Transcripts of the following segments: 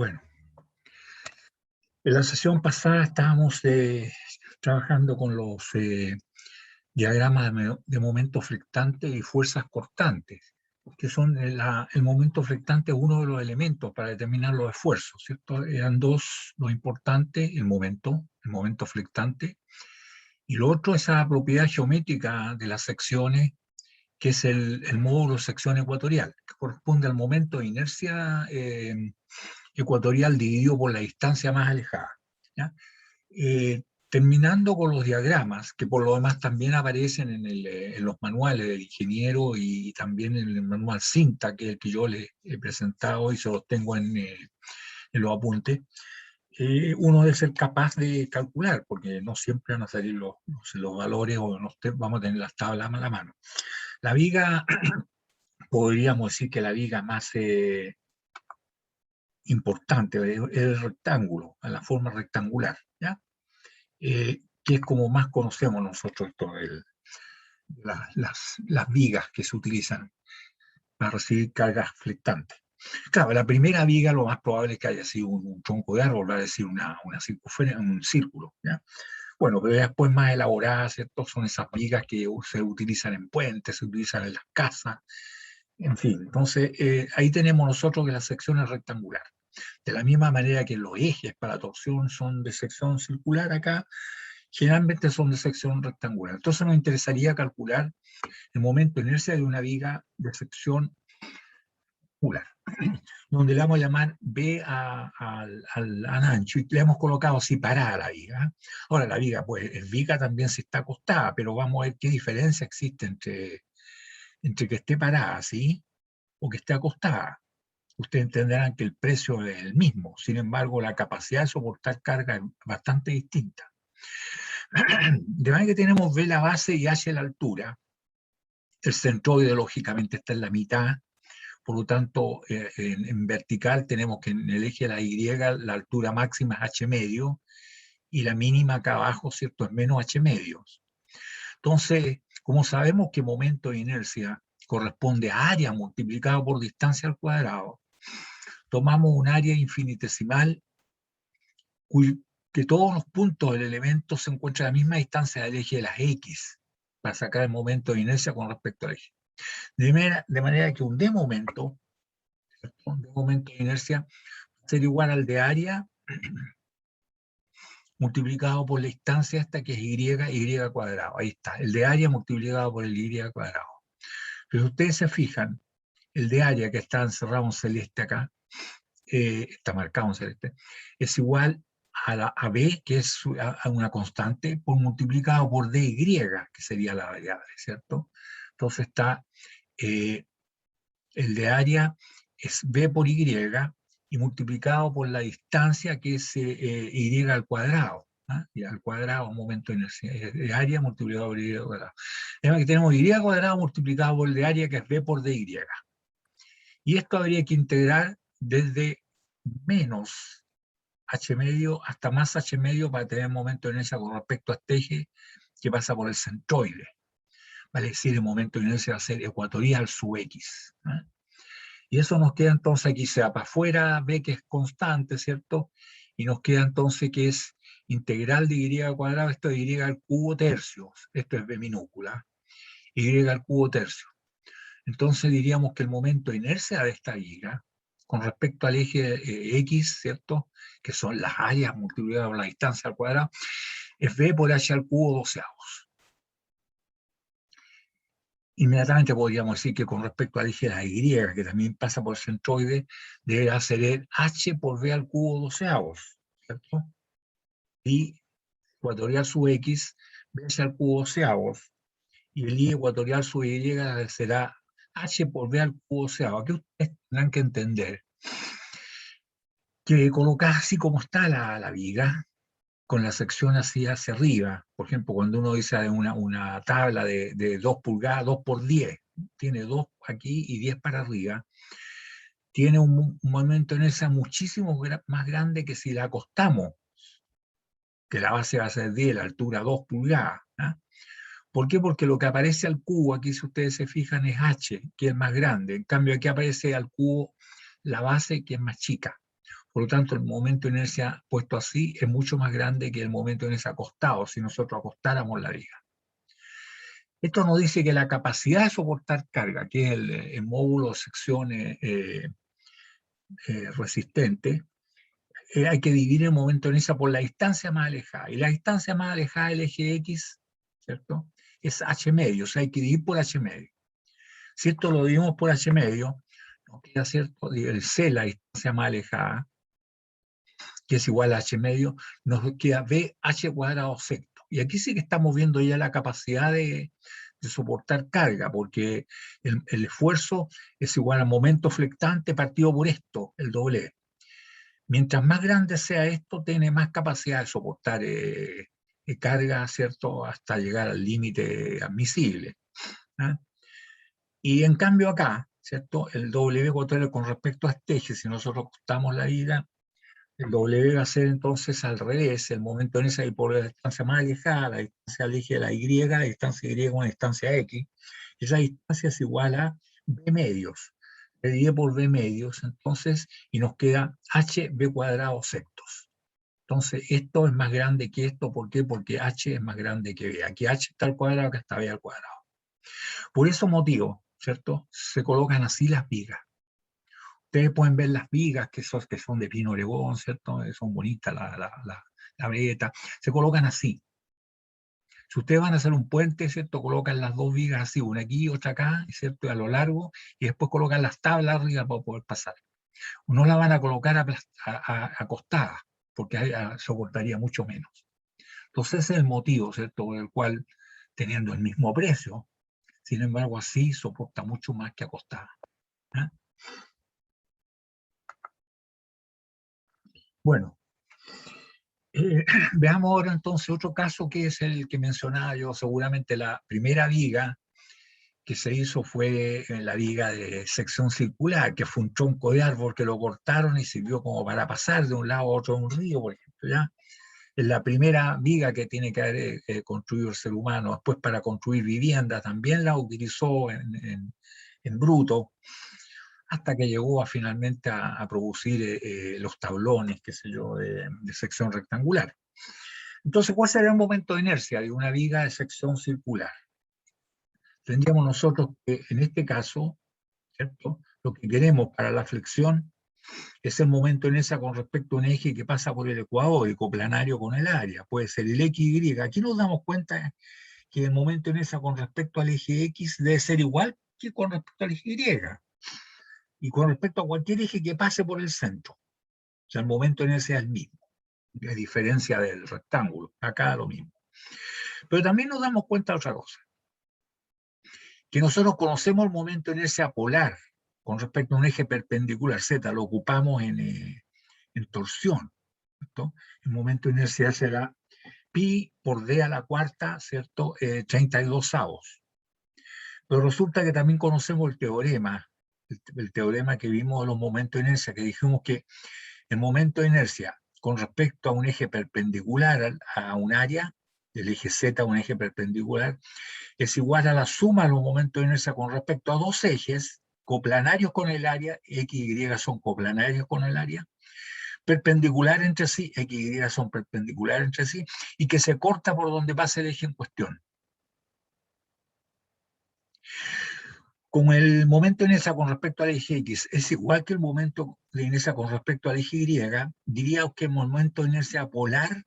Bueno, en la sesión pasada estábamos trabajando con los diagramas de momento flectante y fuerzas cortantes, que son el momento flectante es uno de los elementos para determinar los esfuerzos, ¿cierto? Eran dos lo importante, el momento flectante, y lo otro, esa propiedad geométrica de las secciones, que es el módulo de sección ecuatorial, que corresponde al momento de inercia ecuatorial dividido por la distancia más alejada, ¿ya? Terminando con los diagramas, que por lo demás también aparecen en los manuales del ingeniero y también en el manual Cinta, que es el que yo les he presentado y se los tengo en los apuntes, uno debe ser capaz de calcular, porque no siempre van a salir los valores o no vamos a tener las tablas a la mano. La viga, podríamos decir que la viga más importante es el rectángulo, a la forma rectangular, ¿ya? Que es como más conocemos nosotros esto, las vigas que se utilizan para recibir cargas flectantes. Claro, la primera viga lo más probable es que haya sido un tronco de árbol, va a decir un círculo, ¿ya? Bueno, pero después más elaboradas, ¿cierto? Son esas vigas que se utilizan en puentes, se utilizan en las casas, en fin. Entonces, ahí tenemos nosotros que la sección es rectangular. De la misma manera que los ejes para torsión son de sección circular acá, generalmente son de sección rectangular. Entonces nos interesaría calcular el momento de inercia de una viga de sección circular, donde le vamos a llamar B al ancho, y le hemos colocado así parada a la viga. Ahora la viga, pues es viga también si está acostada, pero vamos a ver qué diferencia existe entre que esté parada así o que esté acostada. Ustedes entenderán que el precio es el mismo, sin embargo la capacidad de soportar carga es bastante distinta. De manera que tenemos B la base y H la altura. El centroide lógicamente está en la mitad, por lo tanto en vertical tenemos que en el eje de la Y la altura máxima es H medio y la mínima acá abajo, ¿cierto? Es menos H medios. Entonces, como sabemos que momento de inercia corresponde a área multiplicado por distancia al cuadrado, tomamos un área infinitesimal que todos los puntos del elemento se encuentran a la misma distancia del eje de las X para sacar el momento de inercia con respecto al eje. De manera que un D momento de inercia va a ser igual al de área multiplicado por la distancia esta que es y cuadrado. Ahí está, el de área multiplicado por el y cuadrado. Pero si ustedes se fijan, el de área que está encerrado en celeste acá, está marcado en celeste, es igual a B, que es a una constante, por multiplicado por dy, que sería la variable, ¿cierto? Entonces está el de área es B por y multiplicado por la distancia, que es y al cuadrado. ¿Ah? Y al cuadrado, momento de inercia, de área multiplicado por y cuadrado. Además que tenemos y cuadrado multiplicado por el de área, que es B por dy. Y esto habría que integrar desde menos H medio hasta más H medio para tener momento de inercia con respecto a este eje que pasa por el centroide. Vale decir, el momento de inercia va a ser ecuatorial sub X. ¿Eh? Y eso nos queda entonces aquí, se va para afuera, B que es constante, ¿cierto? Y nos queda entonces que es integral de y al cuadrado, esto es y al cubo tercio, esto es B minúscula, y al cubo tercio. Entonces diríamos que el momento de inercia de esta viga, con respecto al eje X, ¿cierto? Que son las áreas multiplicadas por la distancia al cuadrado, es B por H al cubo doceavos. Inmediatamente podríamos decir que con respecto al eje de la Y, que también pasa por el centroide, deberá ser el H por B al cubo doceavos, ¿cierto? Y ecuatorial sub X, B al cubo doceavos, y el Y ecuatorial sub Y será H por B al cubo doceavo. Aquí ustedes tendrán que entender que colocar así como está la viga, con la sección así hacia arriba, por ejemplo, cuando uno dice una tabla de 2 pulgadas, 2 por 10, tiene 2 aquí y 10 para arriba, tiene un momento de inercia muchísimo más grande que si la acostamos, que la base va a ser 10, la altura 2 pulgadas. ¿Ah? ¿Por qué? Porque lo que aparece al cubo, aquí si ustedes se fijan, es H, que es más grande. En cambio, aquí aparece al cubo la base, que es más chica. Por lo tanto, el momento de inercia puesto así es mucho más grande que el momento de inercia acostado, si nosotros acostáramos la viga. Esto nos dice que la capacidad de soportar carga, que es el módulo de sección resistente, hay que dividir el momento de inercia por la distancia más alejada. Y la distancia más alejada del eje X, ¿cierto? Es h medio, o sea, hay que dividir por h medio. Si esto lo dividimos por h medio, nos queda, ¿cierto? El C, la distancia más alejada, que es igual a h medio, nos queda bh cuadrado sexto. Y aquí sí que estamos viendo ya la capacidad de soportar carga, porque el esfuerzo es igual al momento flectante partido por esto, el doble. Mientras más grande sea esto, tiene más capacidad de soportar carga, ¿cierto? Hasta llegar al límite admisible. ¿Ah? Y en cambio acá, ¿cierto? El W ecuatorial con respecto a este eje, si nosotros ajustamos la viga, el W va a ser entonces al revés, el momento en esa y por la distancia más alejada, la distancia al eje de la Y, la distancia Y es una distancia X, y esa distancia es igual a B medios. Se divide por B medios, entonces, y nos queda HB cuadrado sectos. Entonces, esto es más grande que esto, ¿por qué? Porque H es más grande que B. Aquí H está al cuadrado, acá está B al cuadrado. Por ese motivo, ¿cierto? Se colocan así las vigas. Ustedes pueden ver las vigas que son de pino oregón, ¿cierto? Son bonitas, la veta. Se colocan así. Si ustedes van a hacer un puente, ¿cierto? Colocan las dos vigas así, una aquí y otra acá, ¿cierto? A lo largo, y después colocan las tablas arriba para poder pasar. No la van a colocar acostada, porque soportaría mucho menos. Entonces ese es el motivo, ¿cierto? Por el cual, teniendo el mismo precio, sin embargo, así soporta mucho más que acostada. ¿Eh? Bueno, veamos ahora entonces otro caso que es el que mencionaba yo. Seguramente la primera viga que se hizo fue en la viga de sección circular, que fue un tronco de árbol que lo cortaron y sirvió como para pasar de un lado a otro de un río, por ejemplo, ¿ya? Es la primera viga que tiene que haber construido el ser humano. Después para construir vivienda también la utilizó en bruto, hasta que llegó finalmente a producir los tablones, qué sé yo, de sección rectangular. Entonces, ¿cuál sería el momento de inercia de una viga de sección circular? Tendríamos nosotros que, en este caso, ¿cierto? Lo que queremos para la flexión es el momento de inercia con respecto a un eje que pasa por el ecuador y coplanario con el área. Puede ser el XY. Aquí nos damos cuenta que el momento de inercia con respecto al eje X debe ser igual que con respecto al eje Y. Y con respecto a cualquier eje que pase por el centro. O sea, el momento de inercia es el mismo, a diferencia del rectángulo. Acá lo mismo. Pero también nos damos cuenta de otra cosa, que nosotros conocemos el momento de inercia polar con respecto a un eje perpendicular Z, lo ocupamos en torsión, ¿cierto? El momento de inercia será pi por d a la cuarta, ¿cierto? 32 avos. Pero resulta que también conocemos el teorema que vimos de los momentos de inercia, que dijimos que el momento de inercia con respecto a un eje perpendicular a un área, el eje Z a un eje perpendicular, es igual a la suma de los momentos de inercia con respecto a dos ejes coplanarios con el área, X y Y son coplanarios con el área, perpendiculares entre sí, X y Y son perpendiculares entre sí, y que se corta por donde pasa el eje en cuestión. Como el momento de inercia con respecto al eje X es igual que el momento de inercia con respecto al eje Y, diríamos que el momento de inercia polar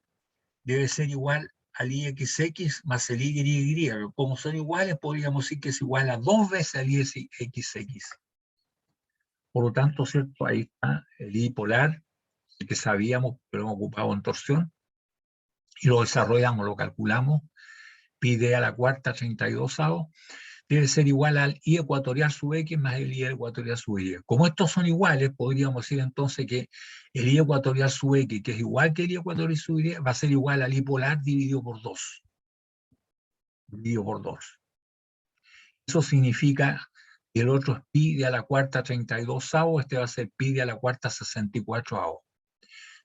debe ser igual al IXX más el YY. Como son iguales, podríamos decir que es igual a 2 veces al IXX. Por lo tanto, ¿cierto? Ahí está el I polar, el que sabíamos, pero hemos ocupado en torsión, y lo desarrollamos, lo calculamos, pi d a la cuarta 32 avos, debe ser igual al I ecuatorial sub X más el I ecuatorial sub Y. Como estos son iguales, podríamos decir entonces que el I ecuatorial sub X, que es igual que el I ecuatorial sub Y, va a ser igual al I polar dividido por 2. Dividido por 2. Eso significa que el otro es pi de a la cuarta 32 avos, este va a ser pi de a la cuarta 64 avos.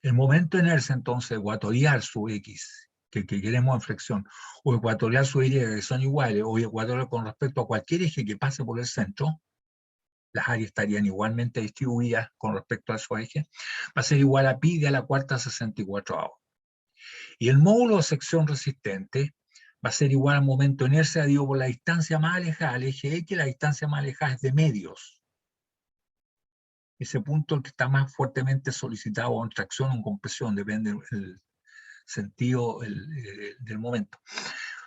El momento de inercia entonces ecuatorial sub X, que queremos en flexión, o ecuatorial sub Y, que son iguales, o ecuatorial con respecto a cualquier eje que pase por el centro, las áreas estarían igualmente distribuidas con respecto a esos ejes, va a ser igual a pi de a la cuarta 64avo. Y el módulo de sección resistente va a ser igual al momento de inercia dividido por la distancia más alejada al eje X, la distancia más alejada es de medios. Ese punto es el que está más fuertemente solicitado en tracción o en compresión, depende del sentido del momento.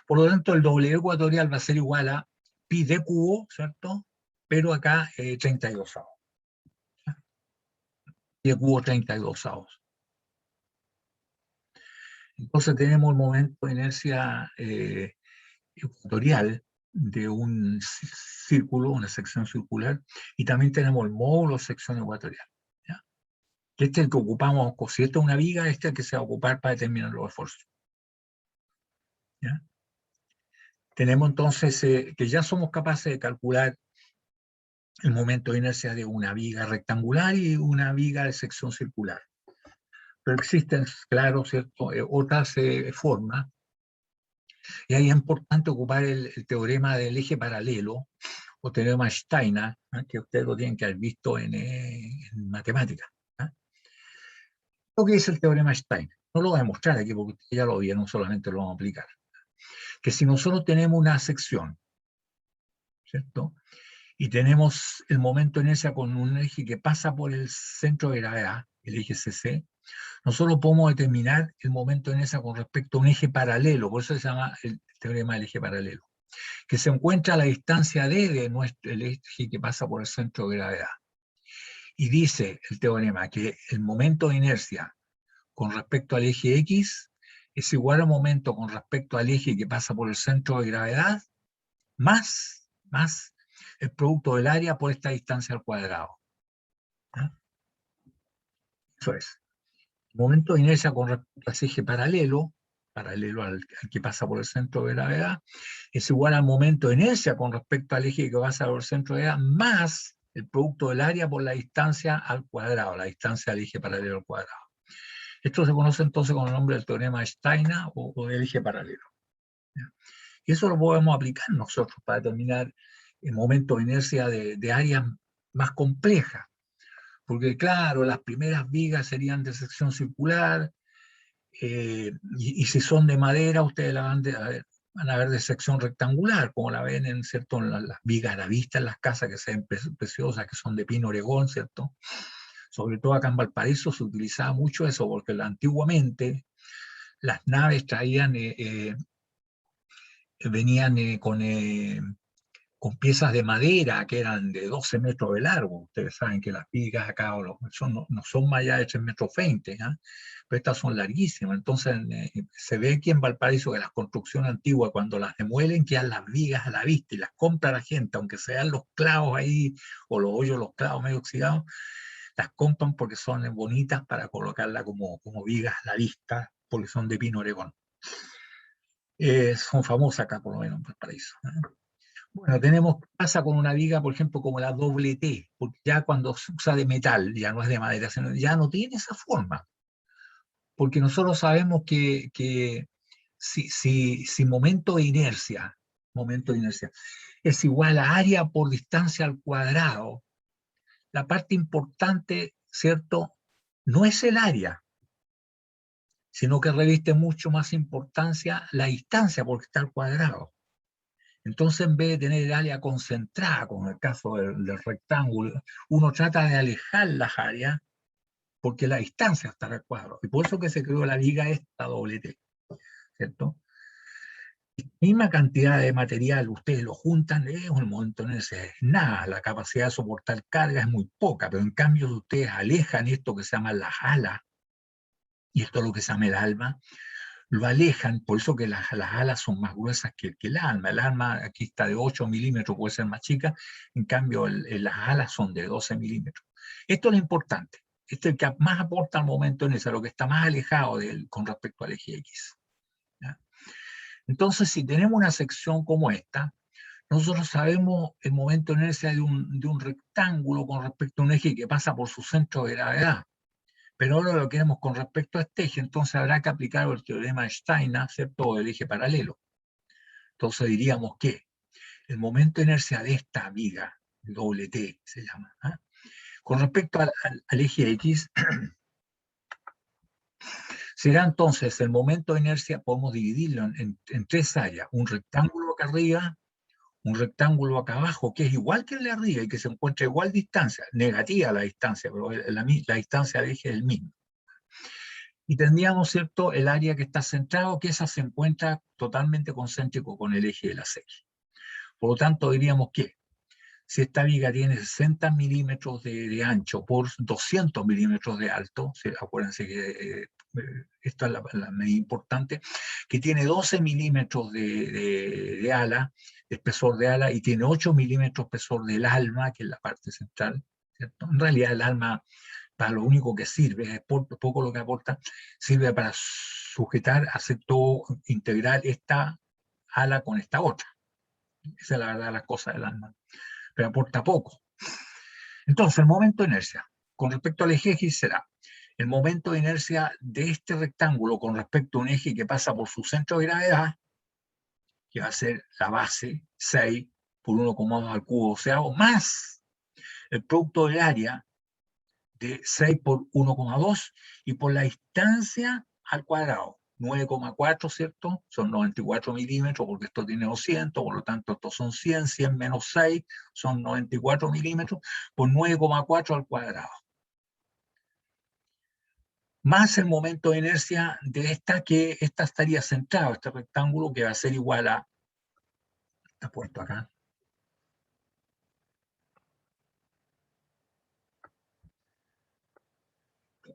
Por lo tanto, el W ecuatorial va a ser igual a pi d cubo, ¿cierto? Pero acá 32avos. Pi d cubo 32avos. Entonces tenemos el momento de inercia ecuatorial de un círculo, una sección circular, y también tenemos el módulo de sección ecuatorial. ¿Ya? Este es el que ocupamos, si esta es una viga, este es el que se va a ocupar para determinar los esfuerzos. ¿Ya? Tenemos entonces que ya somos capaces de calcular el momento de inercia de una viga rectangular y una viga de sección circular. Pero existen, claro, ¿cierto? Otras formas. Y ahí es importante ocupar el teorema del eje paralelo, o teorema Steiner, ¿eh? Que ustedes lo tienen que haber visto en matemáticas. ¿Eh? Lo que es el teorema Steiner. No lo voy a mostrar aquí porque ustedes ya lo vieron, solamente lo vamos a aplicar. Que si nosotros tenemos una sección, ¿cierto? Y tenemos el momento de inercia con un eje que pasa por el centro de gravedad, el eje CC, nosotros podemos determinar el momento de inercia con respecto a un eje paralelo, por eso se llama el teorema del eje paralelo, que se encuentra a la distancia d de el eje que pasa por el centro de gravedad. Y dice el teorema que el momento de inercia con respecto al eje X es igual al momento con respecto al eje que pasa por el centro de gravedad más el producto del área por esta distancia al cuadrado. ¿Eh? Eso es. El momento de inercia con respecto a ese eje paralelo al que pasa por el centro de gravedad, es igual al momento de inercia con respecto al eje que pasa por el centro de gravedad, más el producto del área por la distancia al cuadrado, la distancia del eje paralelo al cuadrado. Esto se conoce entonces con el nombre del teorema de Steiner o del eje paralelo. ¿Ya? Y eso lo podemos aplicar nosotros para determinar el momento de inercia de áreas más complejas. Porque claro, las primeras vigas serían de sección circular, y si son de madera, ustedes la van a ver de sección rectangular, como la ven en, ¿cierto? En las vigas a la vista en las casas que se ven preciosas, que son de pino oregón, ¿cierto? Sobre todo acá en Valparaíso se utilizaba mucho eso, porque antiguamente las naves venían con piezas de madera que eran de 12 metros de largo. Ustedes saben que las vigas acá no son más allá de 3,20 metros, ¿eh? Pero estas son larguísimas. Entonces se ve aquí en Valparaíso que las construcciones antiguas, cuando las demuelen, quedan las vigas a la vista y las compra la gente, aunque sean los clavos ahí, o los hoyos, los clavos medio oxidados, las compran porque son bonitas para colocarla como vigas a la vista, porque son de pino oregón. Son famosas acá, por lo menos, en Valparaíso, ¿eh? Bueno, pasa con una viga, por ejemplo, como la doble T, porque ya cuando se usa de metal, ya no es de madera, ya no tiene esa forma. Porque nosotros sabemos que si momento de inercia es igual a área por distancia al cuadrado, la parte importante, ¿cierto? No es el área, sino que reviste mucho más importancia la distancia porque está al cuadrado. Entonces, en vez de tener el área concentrada, como en el caso del rectángulo, uno trata de alejar las áreas porque la distancia está al cuadro. Y por eso que se creó la viga esta doble T, ¿cierto? La misma cantidad de material, ustedes lo juntan, es un momento en ese, es nada, la capacidad de soportar carga es muy poca, pero en cambio si ustedes alejan esto que se llama las alas, y esto es lo que se llama el alma, lo alejan, por eso que las alas son más gruesas que el alma. El alma aquí está de 8 milímetros, puede ser más chica, en cambio las alas son de 12 milímetros. Esto es lo importante. Este es el que más aporta al momento en eso, lo que está más alejado con respecto al eje X. ¿Ya? Entonces, si tenemos una sección como esta, nosotros sabemos el momento de inercia de un rectángulo con respecto a un eje que pasa por su centro de gravedad. Pero ahora lo queremos con respecto a este eje, entonces habrá que aplicar el teorema de Steiner, ¿cierto? O el eje paralelo. Entonces diríamos que el momento de inercia de esta viga doble T se llama. ¿Ah? Con respecto al eje X, será entonces el momento de inercia, podemos dividirlo en tres áreas, un rectángulo acá arriba, un rectángulo acá abajo, que es igual que el de arriba y que se encuentra a igual distancia, negativa la distancia, pero la distancia del eje es el mismo. Y tendríamos, ¿cierto?, el área que está centrado, que esa se encuentra totalmente concéntrico con el eje de la X. Por lo tanto, diríamos que si esta viga tiene 60 milímetros de ancho por 200 milímetros de alto, acuérdense que esta es la medida importante, que tiene 12 milímetros de ala, de espesor de ala, y tiene 8 milímetros de espesor del alma, que es la parte central, ¿cierto? En realidad el alma, para lo único que sirve, es poco lo que aporta, sirve para sujetar, hacer todo integral esta ala con esta otra. Esa es la verdad de las cosas del alma, pero aporta poco. Entonces, el momento de inercia con respecto al eje X será el momento de inercia de este rectángulo con respecto a un eje que pasa por su centro de gravedad, que va a ser la base 6 por 1,2 al cubo doceavo, más el producto del área de 6 por 1,2 y por la distancia al cuadrado. 9,4, ¿cierto? Son 94 milímetros, porque esto tiene 200, por lo tanto estos son 100, 100 menos 6, son 94 milímetros, por 9,4 al cuadrado. Más el momento de inercia de esta, que esta estaría centrado, este rectángulo, que va a ser igual a, está puesto acá,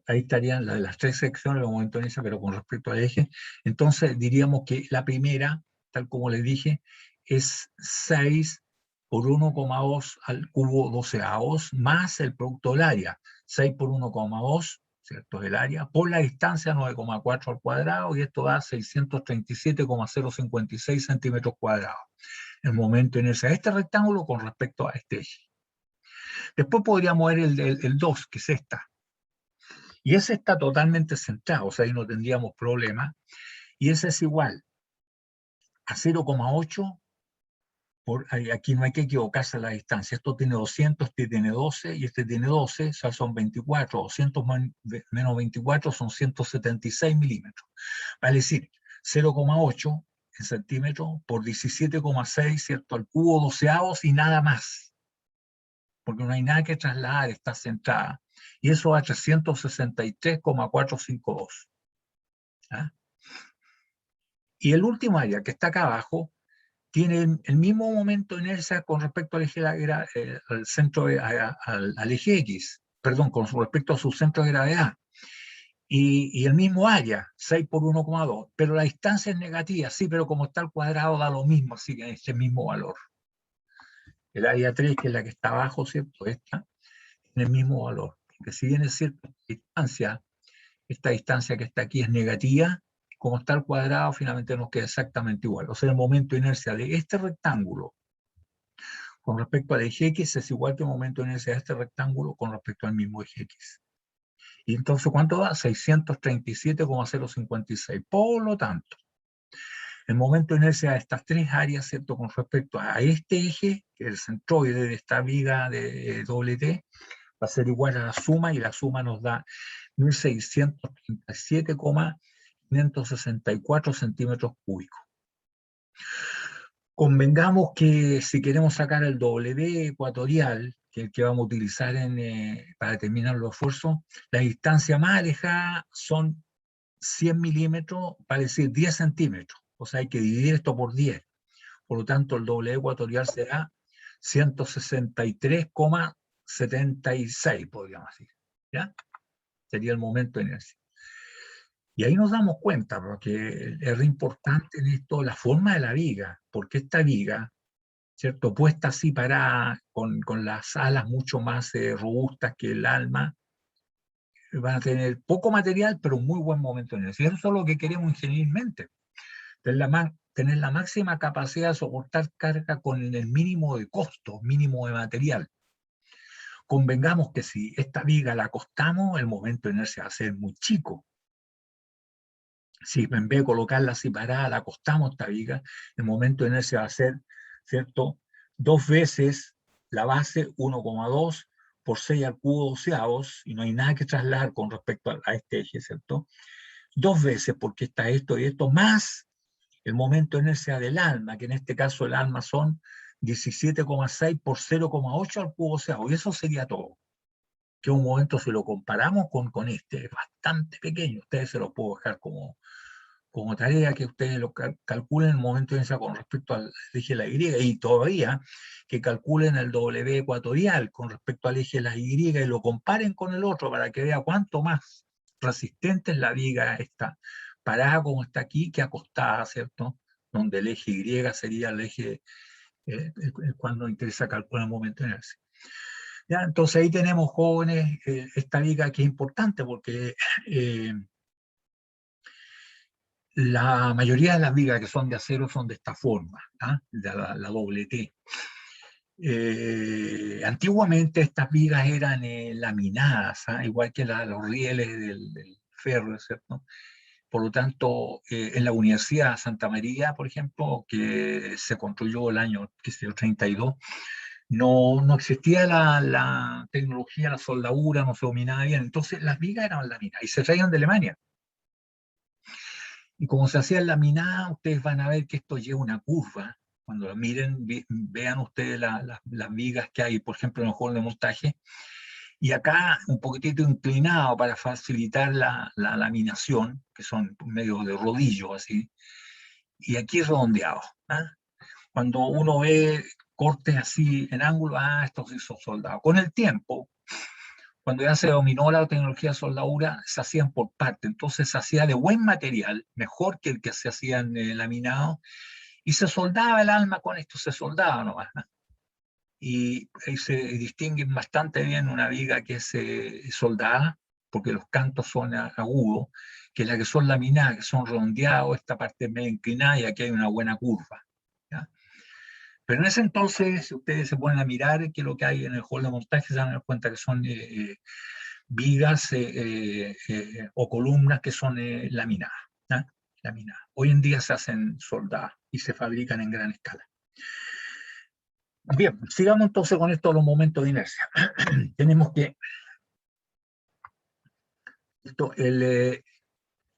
ahí estarían las tres secciones, los momentos de inercia, pero con respecto al eje. Entonces diríamos que la primera, tal como les dije, es 6 por 1,2 al cubo doceavos, más el producto del área, 6 por 1,2, ¿cierto? Del área, por la distancia 9,4 al cuadrado, y esto da 637,056 centímetros cuadrados. El momento de inercia de este rectángulo con respecto a este eje. Después podríamos ver el 2, que es esta. Y ese está totalmente centrado, o sea, ahí no tendríamos problema. Y ese es igual a 0,8, aquí no hay que equivocarse a la distancia. Esto tiene 200, este tiene 12 y este tiene 12, o sea, son 24. 200 menos 24 son 176 milímetros. Vale decir, 0,8 en centímetros por 17,6, ¿cierto? Al cubo doceavos y nada más. Porque no hay nada que trasladar, está centrada. Y eso va a 363,452. ¿Ah? Y el último área que está acá abajo tiene el mismo momento de inercia con respecto al eje, al centro al eje X, perdón, con respecto a su centro de gravedad. Y el mismo área, 6 por 1,2, pero la distancia es negativa, sí, pero como está al cuadrado da lo mismo, así que es el mismo valor. El área 3, que es la que está abajo, ¿cierto? Esta, tiene el mismo valor, porque si bien es cierta distancia, esta distancia que está aquí es negativa, como está al cuadrado, finalmente nos queda exactamente igual. O sea, el momento de inercia de este rectángulo con respecto al eje X es igual que el momento de inercia de este rectángulo con respecto al mismo eje X. Y entonces, ¿cuánto da? 637,056. Por lo tanto, el momento de inercia de estas tres áreas, ¿cierto? Con respecto a este eje, que es el centroide de esta viga de doble T, va a ser igual a la suma, y la suma nos da 1637,564 centímetros cúbicos. Convengamos que si queremos sacar el W ecuatorial, que es el que vamos a utilizar para determinar los esfuerzos, la distancia más alejada son 100 milímetros, para decir 10 centímetros. O sea, hay que dividir esto por 10. Por lo tanto, el W ecuatorial será 163,76, podríamos decir. ¿Ya? Sería el momento de inercia. Y ahí nos damos cuenta, porque es re importante en esto la forma de la viga, porque esta viga, ¿cierto? Puesta así parada, con las alas mucho más robustas que el alma, van a tener poco material, pero un muy buen momento de inercia. Y eso es lo que queremos ingeniermente, tener la máxima capacidad de soportar carga con el mínimo de costo, mínimo de material. Convengamos que si esta viga la acostamos, el momento de inercia va a ser muy chico. Si en vez de colocarla así parada, la acostamos esta viga, el momento de inercia va a ser, ¿cierto?, 2 veces la base 1,2 por 6 al cubo doceavos, y no hay nada que trasladar con respecto a este eje, ¿cierto? Dos veces, porque está esto y esto, más el momento de inercia del alma, que en este caso el alma son 17,6 por 0,8 al cubo doceavo, y eso sería todo. Que un momento, si lo comparamos con este, es bastante pequeño. Ustedes se lo puedo dejar como tarea, que ustedes lo calculen el momento de inercia con respecto al eje de la Y, y todavía que calculen el W ecuatorial con respecto al eje de la Y y lo comparen con el otro para que vea cuánto más resistente es la viga esta, parada como está aquí, que acostada, ¿cierto? Donde el eje Y sería el eje el cual nos interesa calcular el momento de inercia. ¿Ya? Entonces ahí tenemos, jóvenes, esta viga que es importante porque la mayoría de las vigas que son de acero son de esta forma, ¿ah? La doble T. Antiguamente estas vigas eran laminadas, ¿ah? Igual que los rieles del ferro, ¿cierto? Por lo tanto, en la Universidad de Santa María, por ejemplo, que se construyó el año, qué sé yo, 32, no existía la tecnología, la soldadura, no se dominaba bien. Entonces las vigas eran laminadas y se traían de Alemania. Y como se hacía laminada, ustedes van a ver que esto lleva una curva. Cuando lo miren, vean ustedes las vigas que hay, por ejemplo, en el juego de montaje. Y acá un poquitito inclinado para facilitar la laminación, que son medio de rodillo así. Y aquí redondeado. ¿Ah? Cuando uno ve cortes así en ángulo, esto se hizo soldado. Con el tiempo, cuando ya se dominó la tecnología de soldadura, se hacían por parte, entonces se hacía de buen material, mejor que el que se hacían laminado, y se soldaba el alma con esto, se soldaba nomás, ¿no? Y ahí se distinguen bastante bien una viga que es soldada, porque los cantos son agudos, que las que son laminadas, que son redondeados, esta parte es medio inclinada y aquí hay una buena curva. ¿Ya? Pero en ese entonces, si ustedes se ponen a mirar qué es lo que hay en el hall de montaje, se van a dar cuenta que son vigas o columnas que son laminadas, ¿eh? Laminadas. Hoy en día se hacen soldadas y se fabrican en gran escala. Bien, sigamos entonces con esto de los momentos de inercia. Tenemos que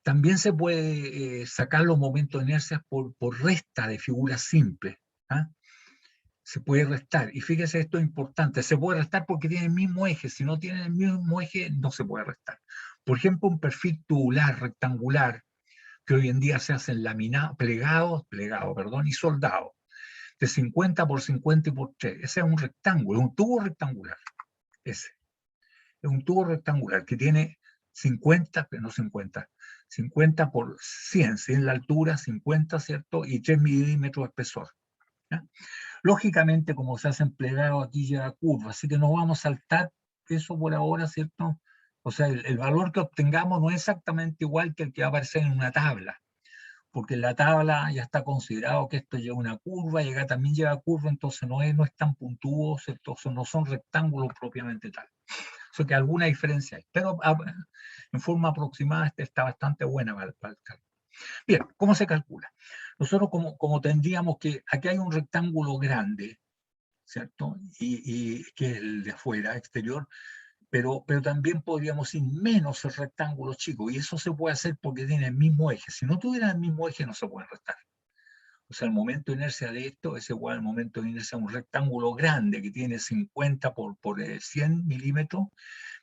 también se puede sacar los momentos de inercia por resta de figuras simples. ¿Ah? Se puede restar. Y fíjese, esto es importante. Se puede restar porque tiene el mismo eje. Si no tiene el mismo eje, no se puede restar. Por ejemplo, un perfil tubular rectangular que hoy en día se hacen laminados, plegados, perdón, y soldados, de 50 por 50 y por 3. Ese es un rectángulo, un tubo rectangular. Ese es un tubo rectangular que tiene 50, pero no 50 por 100, 100 la altura, 50, ¿cierto? Y 3 milímetros de espesor. ¿Ya? Lógicamente, como se hacen plegados, aquí lleva curva, así que no vamos a saltar eso por ahora, ¿cierto? O sea, el valor que obtengamos no es exactamente igual que el que va a aparecer en una tabla, porque en la tabla ya está considerado que esto lleva una curva y acá también lleva curva, entonces no es tan puntuoso, entonces no son rectángulos propiamente tal. O sea que alguna diferencia hay, pero en forma aproximada está bastante buena para el cálculo. Bien, ¿cómo se calcula? Nosotros como tendríamos que, aquí hay un rectángulo grande, ¿cierto? Y que es el de afuera, exterior, pero también podríamos ir menos el rectángulo chico, y eso se puede hacer porque tiene el mismo eje. Si no tuviera el mismo eje, no se puede restar. O sea, el momento de inercia de esto es igual al momento de inercia de un rectángulo grande que tiene 50 por 100 milímetros,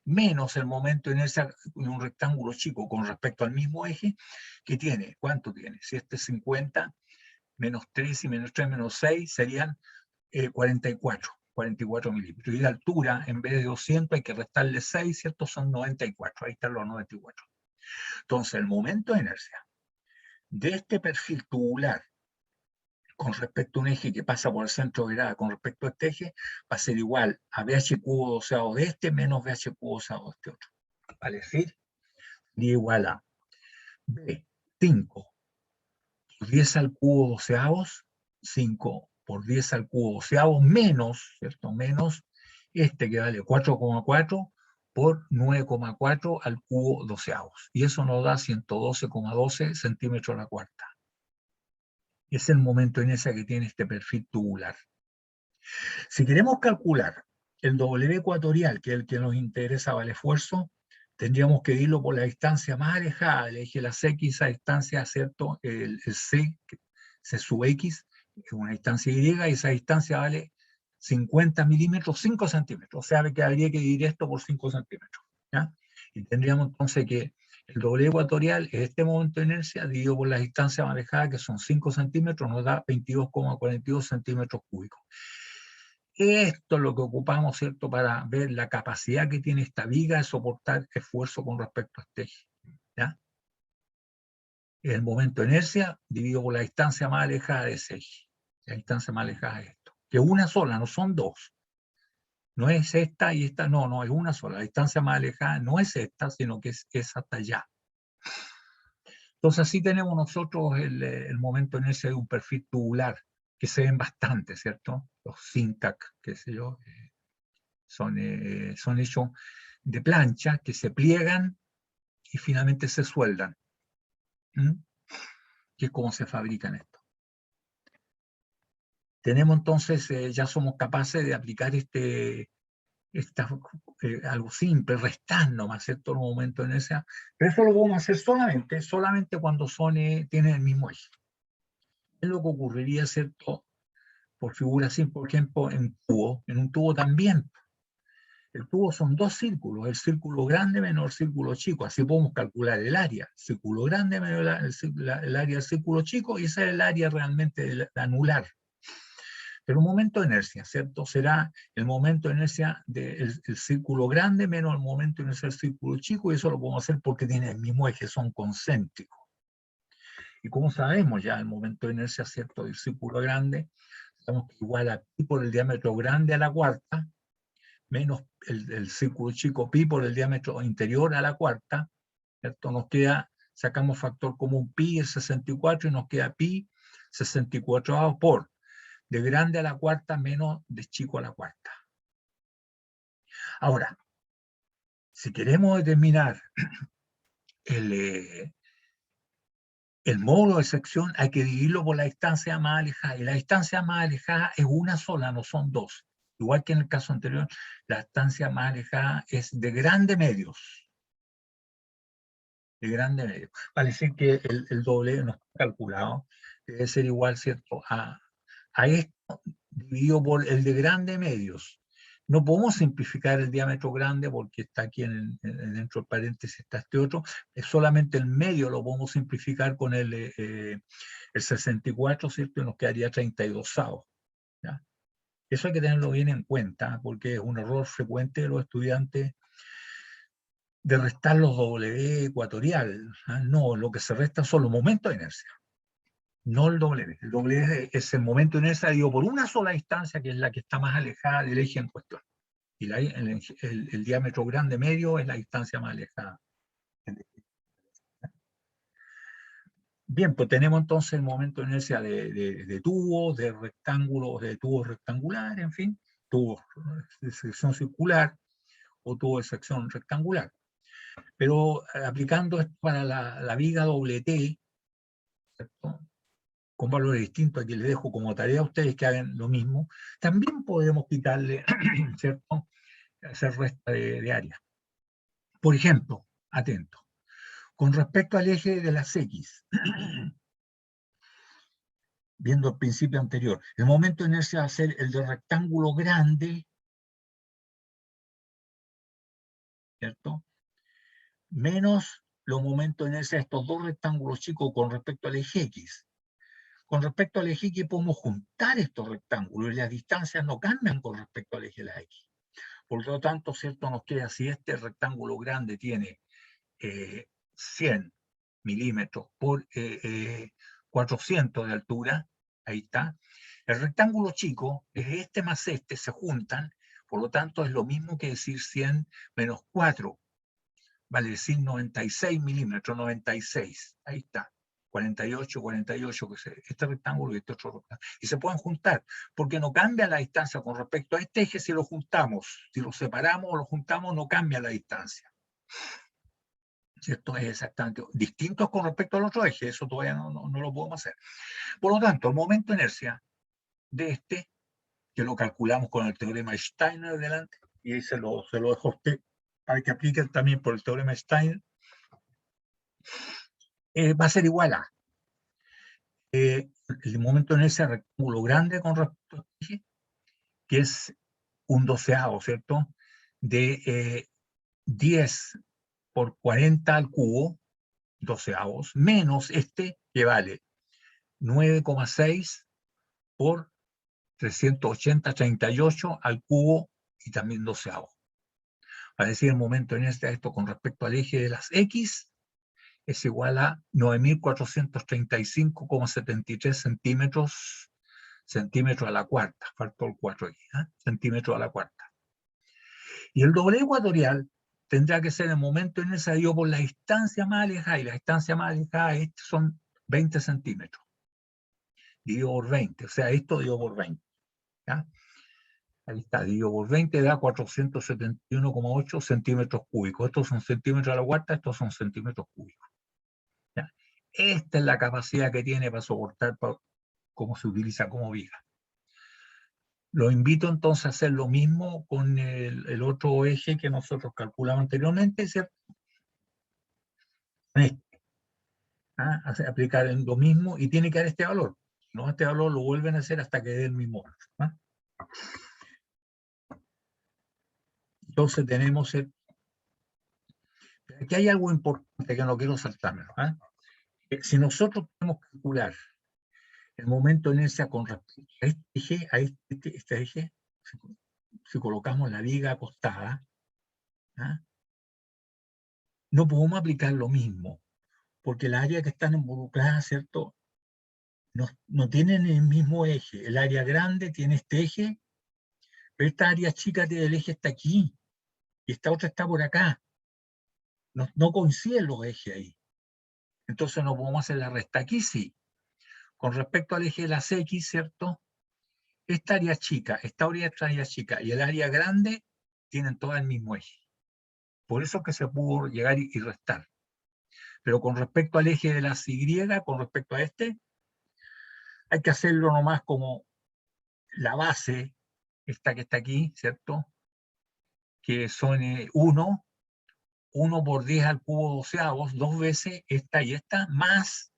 menos el momento de inercia de un rectángulo chico con respecto al mismo eje que tiene. ¿Cuánto tiene? Si este es 50, menos 3 y menos 3 menos 6 serían 44 milímetros. Y la altura, en vez de 200, hay que restarle 6, ¿cierto? Son 94. Ahí están los 94. Entonces, el momento de inercia de este perfil tubular con respecto a un eje que pasa por el centro de gravedad con respecto a este eje, va a ser igual a BH cubo doceavo de este menos BH cubo doceavo de este otro. Vale decir, igual a B5 por 10 al cubo doceavos, 5 por 10 al cubo doceavos menos, ¿cierto? Menos este que vale 4,4 por 9,4 al cubo doceavos. Y eso nos da 112,12 centímetros a la cuarta. Es el momento en esa que tiene este perfil tubular. Si queremos calcular el W ecuatorial, que es el que nos interesa para el esfuerzo, tendríamos que irlo por la distancia más alejada del eje de las X, esa distancia, ¿cierto? El C, C sub X, es una distancia Y, y esa distancia vale 50 milímetros, 5 centímetros. O sea, que habría que dividir esto por 5 centímetros. ¿Ya? Y tendríamos entonces que el W ecuatorial es este momento de inercia dividido por la distancia manejada, que son 5 centímetros, nos da 22,42 centímetros cúbicos. Esto es lo que ocupamos, ¿cierto?, para ver la capacidad que tiene esta viga de soportar esfuerzo con respecto a este eje. ¿Ya? El momento de inercia dividido por la distancia más alejada de ese eje. La distancia más alejada es esto. Que es una sola, no son dos. No es esta y esta, no, es una sola. La distancia más alejada no es esta, sino que es hasta allá. Entonces así tenemos nosotros el momento de inercia de un perfil tubular, que se ven bastante, ¿cierto? Los SINTAC, qué sé yo, son hechos de plancha que se pliegan y finalmente se sueldan. Que es como se fabrican esto. Tenemos entonces, ya somos capaces de aplicar algo simple, restar nomás, ¿cierto? Los momentos de inercia, pero eso lo podemos hacer solamente cuando tienen el mismo eje. Es lo que ocurriría, ¿cierto? Por figura así, por ejemplo, en un tubo también. El tubo son dos círculos, el círculo grande menos el círculo chico, así podemos calcular el área. Círculo grande menos el área del círculo chico, y esa es el área realmente anular. Pero un momento de inercia, ¿cierto? Será el momento de inercia del círculo grande menos el momento de inercia del círculo chico, y eso lo podemos hacer porque tienen el mismo eje, son concéntricos. Y como sabemos ya el momento de inercia, ¿cierto?, del círculo grande, sabemos que igual a pi por el diámetro grande a la cuarta, menos el círculo chico pi por el diámetro interior a la cuarta, ¿cierto? Nos queda, sacamos factor común pi, el 64, y nos queda pi 64 por de grande a la cuarta menos de chico a la cuarta. Ahora, si queremos determinar el módulo de sección, hay que dividirlo por la distancia más alejada, y la distancia más alejada es una sola, no son dos. Igual que en el caso anterior, la distancia más alejada es de grande medios. De grande medios. Vale decir que el doble no está calculado, debe ser igual, ¿cierto?, a esto dividido por el de grande medios. No podemos simplificar el diámetro grande porque está aquí dentro del paréntesis está este otro. Es solamente el medio lo podemos simplificar con el 64, ¿cierto? Y nos quedaría 32avos. ¿Ya? Eso hay que tenerlo bien en cuenta porque es un error frecuente de los estudiantes de restar los W ecuatorial. ¿Ah? No, lo que se resta son los momentos de inercia. No el W. El W es el momento de inercia digo por una sola distancia, que es la que está más alejada del eje en cuestión. Y el diámetro grande medio es la distancia más alejada. Bien, pues tenemos entonces el momento de inercia de tubos, de rectángulos, de tubos rectangulares, en fin, tubos de sección circular o tubos de sección rectangular. Pero aplicando esto para la viga doble T, ¿cierto?, con valores distintos, aquí les dejo como tarea a ustedes que hagan lo mismo, también podemos quitarle, ¿cierto?, hacer resta de área. Por ejemplo, atento, con respecto al eje de las X, viendo el principio anterior, el momento de inercia va a ser el del rectángulo grande, ¿cierto?, menos los momentos de inercia de estos dos rectángulos chicos con respecto al eje X. Con respecto al eje X podemos juntar estos rectángulos y las distancias no cambian con respecto al eje de la X. Por lo tanto, ¿cierto?, nos queda, si este rectángulo grande tiene 100 milímetros por 400 de altura, ahí está. El rectángulo chico, este más este, se juntan, por lo tanto es lo mismo que decir 100 menos 4, vale decir 96 milímetros, 96, ahí está. 48, 48, este rectángulo y este otro rectángulo. Y se pueden juntar, porque no cambia la distancia con respecto a este eje si lo juntamos. Si lo separamos o lo juntamos, no cambia la distancia. ¿Cierto? Es exactamente distintos con respecto al otro eje, eso todavía no lo podemos hacer. Por lo tanto, el momento de inercia de este que lo calculamos con el teorema de Steiner delante, y ahí se lo dejo a usted para que aplique también por el teorema de Steiner. Va a ser igual a el momento en ese rectángulo grande con respecto al eje, que es un doceavo, ¿cierto? De 10 por 40 al cubo, doceavos, menos este que vale 9,6 por 380, 38 al cubo y también doceavo. Va a decir el momento en esto con respecto al eje de las X es igual a 9.435,73 centímetros a la cuarta. Faltó el 4 aquí, centímetros a la cuarta. Y el doble ecuatorial tendrá que ser el momento en ese dividido por la distancia más alejada, y la distancia más alejada son 20 centímetros. Dividido por 20, o sea, esto dividido por 20. ¿Ya? Ahí está, dividido por 20 da 471,8 centímetros cúbicos. Estos son centímetros a la cuarta, estos son centímetros cúbicos. ¿Ya? Esta es la capacidad que tiene para soportar cómo se utiliza como viga. Los invito entonces a hacer lo mismo con el otro eje que nosotros calculamos anteriormente, ¿cierto? Aplicar lo mismo y tiene que dar este valor. No, este valor lo vuelven a hacer hasta que dé el mismo valor. Entonces tenemos aquí hay algo importante que no quiero saltármelo. Si nosotros podemos calcular el momento de inercia con respecto a este eje, este eje, si colocamos la viga acostada, no podemos aplicar lo mismo, porque las áreas que están involucradas, ¿cierto?, no tienen el mismo eje. El área grande tiene este eje, pero esta área chica del eje está aquí, y esta otra está por acá. No coinciden los ejes ahí. Entonces no podemos hacer la resta. Aquí sí. Con respecto al eje de las X, ¿cierto? Esta área chica, esta área chica y el área grande tienen todo el mismo eje. Por eso es que se pudo llegar y restar. Pero con respecto al eje de las Y, con respecto a este, hay que hacerlo nomás como la base, esta que está aquí, ¿cierto? Que son 1 por 10 al cubo doceavos, 2 veces esta y esta, más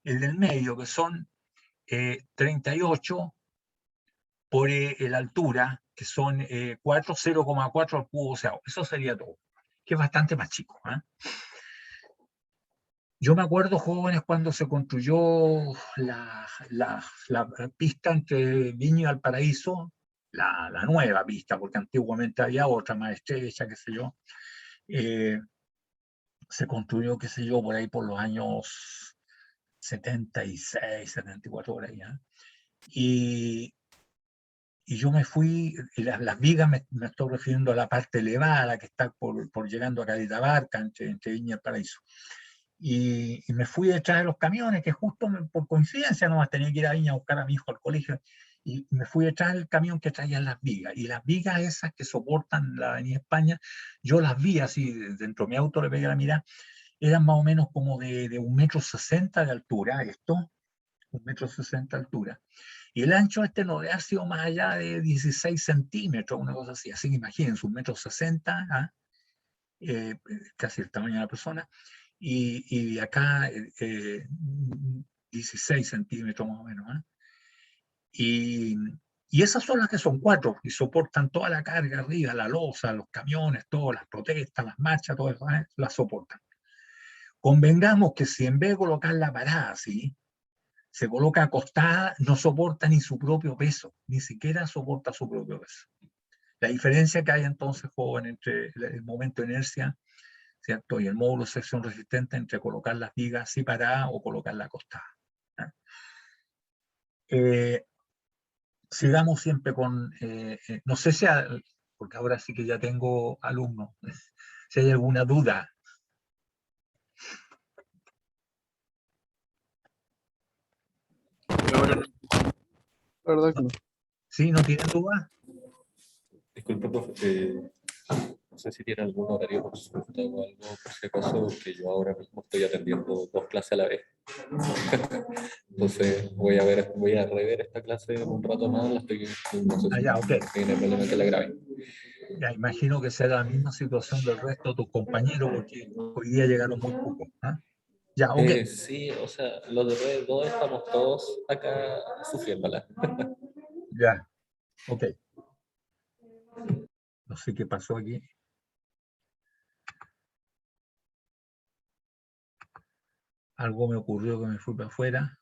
el del medio, que son 38 por la altura, que son 0,4 al cubo doceavo. Eso sería todo, que es bastante más chico. Yo me acuerdo, jóvenes, cuando se construyó la pista entre Viña y Valparaíso, la nueva pista, porque antiguamente había otra más estrecha, qué sé yo, se construyó, qué sé yo, por ahí por los años 76, 74, por ahí. Y yo me fui, las vigas me estoy refiriendo a la parte elevada, que está por llegando a Caletabarca, entre Viña y Valparaíso. Y me fui detrás de los camiones, que justo por coincidencia nomás tenía que ir a Viña a buscar a mi hijo al colegio, y me fui detrás del camión que traía las vigas, y las vigas esas que soportan la Avenida España, yo las vi así, dentro de mi auto le pegué la mirada, eran más o menos como de 1,60 m de altura, esto, 1,60 m de altura, y el ancho no debe haber sido más allá de 16 centímetros, una cosa así, así que imagínense, 1,60 m, casi el tamaño de la persona, y acá 16 centímetros más o menos. Y esas son las que son 4 y soportan toda la carga arriba, la losa, los camiones, todas las protestas, las marchas, todo eso, las soportan. Convengamos que si en vez de colocarla parada así, se coloca acostada, no soporta ni su propio peso, ni siquiera soporta su propio peso. La diferencia que hay entonces, joven, entre el momento de inercia, ¿cierto?, y el módulo de sección resistente, entre colocar las vigas así paradas o colocarla acostada. Sigamos siempre con, no sé si, porque ahora sí que ya tengo alumnos, si hay alguna duda. La verdad que no. ¿Sí? ¿No tienen duda? Disculpa, profe. no sé si tiene algún horario de consulta o algo, por si acaso, que yo ahora mismo estoy atendiendo dos clases a la vez. Entonces voy a rever esta clase en un rato más, la estoy, no sé Ah, si ya, ok. tiene problema que la grabe. Ya imagino que será la misma situación del resto de tus compañeros porque hoy día llegaron muy pocos. ¿Ah? Ya, ok. Sí, o sea, los de Red 2 estamos todos acá sufriéndola. Ya, ok. No sé qué pasó aquí. Algo me ocurrió que me fui para afuera.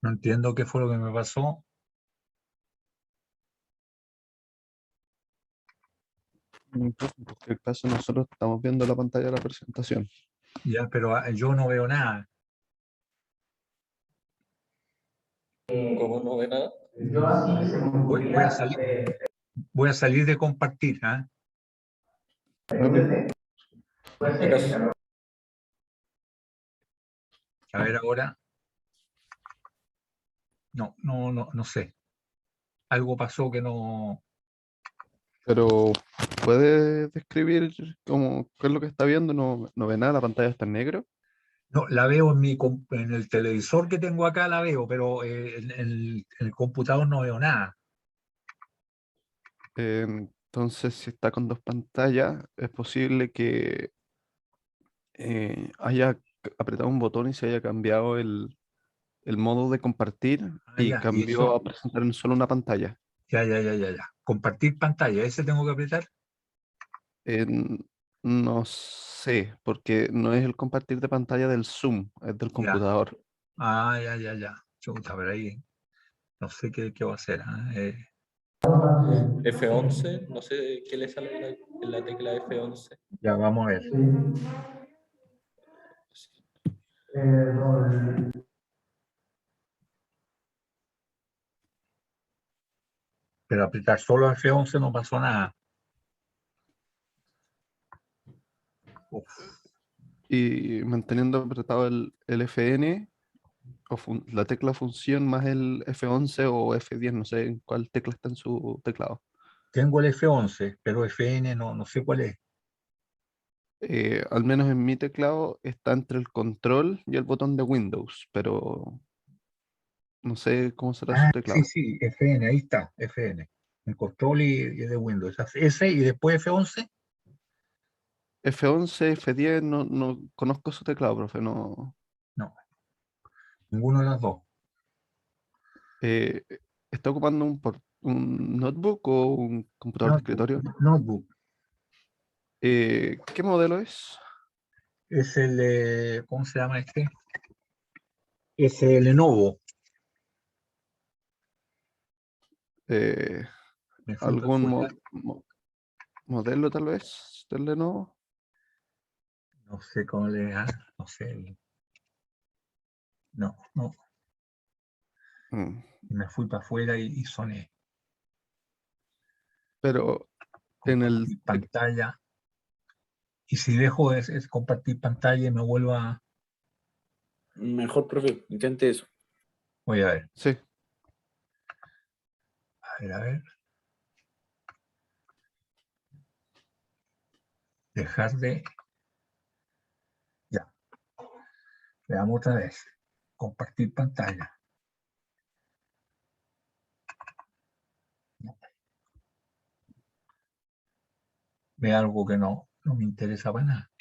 No entiendo qué fue lo que me pasó. En cualquier caso, nosotros estamos viendo la pantalla de la presentación. Ya, pero yo no veo nada. ¿Cómo no ve nada? Voy a salir de compartir. ¿Ah? Ok. ¿Acaso? A ver ahora. No sé. Algo pasó que no. Pero, ¿puede describir qué es lo que está viendo? No ve nada, la pantalla está en negro. No, la veo en el televisor que tengo acá, la veo, pero en el computador no veo nada. Entonces, si está con dos pantallas, es posible que haya apretado un botón y se haya cambiado el modo de compartir Ah, y ya, y eso, cambió a presentar en solo una pantalla. ya. Compartir pantalla, ese tengo que apretar. Eh, no sé, porque no es el compartir de pantalla del Zoom, es del Ya. computador. Ah, ya. Chuta, pero ahí no sé qué va a hacer. ¿Ah? F11, no sé qué le sale en la tecla F11. Ya, vamos a ver. Pero apretar solo F11 no pasó nada. Uf, Y manteniendo apretado el FN o la tecla función más el F11 o F10, no sé en cuál tecla está en su teclado. tengo el F11, pero FN no sé cuál es. Al menos en mi teclado está entre el control y el botón de Windows, pero no sé cómo será su Ah, teclado. sí, FN, ahí está, FN. En control y de Windows. Ese y después F11. F11, F10, no conozco su teclado, profe, no. No, ninguno de las dos. Eh, ¿Está ocupando un notebook o un computador de Notebook, escritorio? notebook. ¿Qué modelo es? Es el, ¿cómo se llama este? Es el Lenovo. Eh, Me fui para ¿Algún afuera. modelo tal vez del Lenovo? No sé cómo le da. No sé. No. Mm, Me fui para afuera y soné. Pero en el... Compartir pantalla. Y si dejo es compartir pantalla y me vuelvo a. Mejor, profe, intente eso. Voy a ver. Sí, A ver. Dejar de. Ya. Veamos otra vez. Compartir pantalla. Es algo que no me interesa para nada.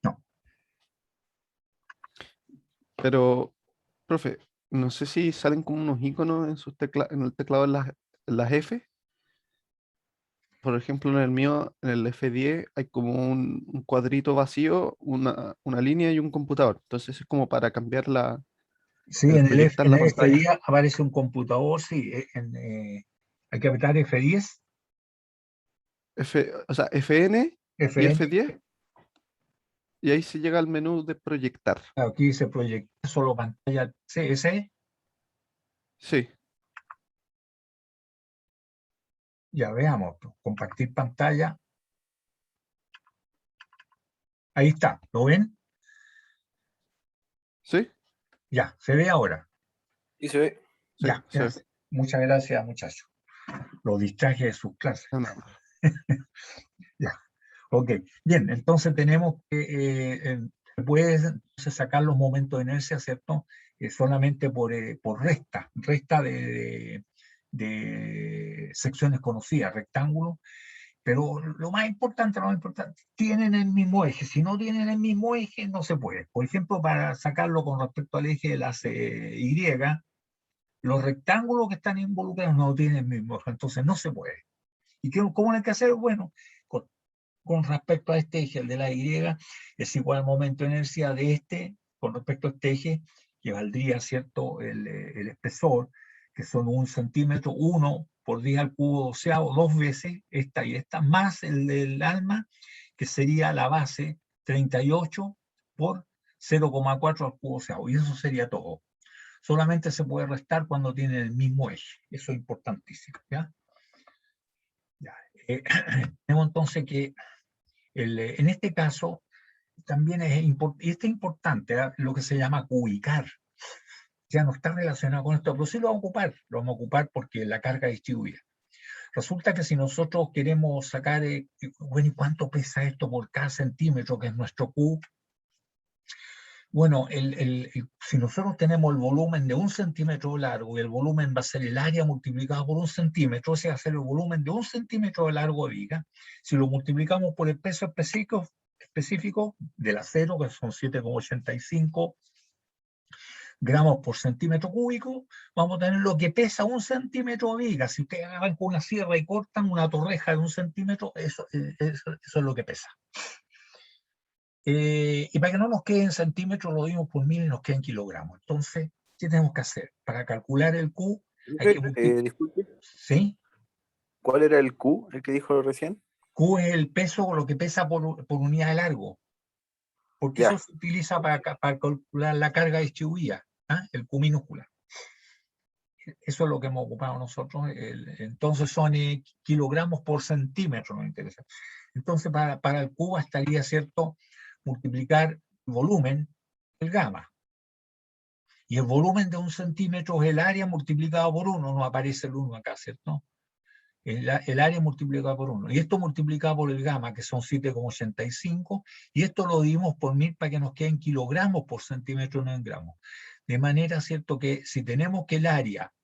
No. Pero, profe, no sé si salen como unos iconos en en el teclado en las F. Por ejemplo, en el mío, en el F10, hay como un cuadrito vacío, una línea y un computador. Entonces es como para cambiar Sí, el en el proyectar en la el pantalla. F10 aparece un computador, sí. Hay que apretar F10, O sea, FN y FN. F10, y ahí se llega al menú de proyectar. Aquí se proyecta solo pantalla CS. Sí, Ya veamos, pues, compartir pantalla. Ahí está, ¿lo ven? sí, Ya, se ve ahora. Y se ve. sí, Ya, se ve. gracias. Muchas gracias, muchachos. Lo distraje de sus clases. No, no. Ya, ok. Bien, entonces tenemos que, se puede entonces sacar los momentos de inercia, ¿cierto? Solamente por resta de secciones conocidas, rectángulos, pero lo más importante, tienen el mismo eje. Si no tienen el mismo eje, no se puede. Por ejemplo, para sacarlo con respecto al eje de las Y, los rectángulos que están involucrados no tienen el mismo eje, entonces no se puede. ¿Y cómo hay que hacer? Bueno, con respecto a este eje, el de la Y, es igual al momento de inercia de este con respecto a este eje, que valdría, ¿cierto?, el espesor, que son 1 centímetro, 1 por 10 al cubo doceavo, 2 veces esta y esta, más el del alma, que sería la base 38 por 0,4 al cubo doceavo, y eso sería todo. Solamente se puede restar cuando tienen el mismo eje, eso es importantísimo, ¿ya? Ya. Tenemos entonces que en este caso también y esto es importante, lo que se llama cubicar. Ya no está relacionado con esto, pero sí lo vamos a ocupar porque la carga distribuida. Resulta que si nosotros queremos sacar, bueno, ¿y cuánto pesa esto por cada centímetro, que es nuestro Q? Bueno, si nosotros tenemos el volumen de 1 centímetro de largo y el volumen va a ser el área multiplicado por 1 centímetro, ese va a ser el volumen de 1 centímetro de largo de viga. Si lo multiplicamos por el peso específico del acero, que son 7,85 gramos por centímetro cúbico, vamos a tener lo que pesa 1 centímetro de viga. Si ustedes agarran con una sierra y cortan una torreja de 1 centímetro, eso es lo que pesa. Y para que no nos quede en centímetros, lo dimos por 1000 y nos queda en kilogramos. Entonces, ¿qué tenemos que hacer? Para calcular el Q, hay que multiplicar. Disculpe, ¿Sí? ¿cuál era el Q, el que dijo recién? Q es el peso, lo que pesa por unidad de largo. Porque eso Ya. se utiliza para calcular la carga distribuida, el Q minúscula. Eso es lo que hemos ocupado nosotros. Entonces son kilogramos por centímetro, nos interesa. Entonces, para el Q estaría, ¿cierto?, multiplicar volumen, el gamma. Y el volumen de 1 centímetro es el área multiplicado por 1, no aparece el 1 acá, ¿cierto? El área multiplicado por 1. Y esto multiplicado por el gamma, que son 7,85, y esto lo dimos por 1000 para que nos queden kilogramos por centímetro, no en gramos. De manera, ¿cierto?, que si tenemos que el área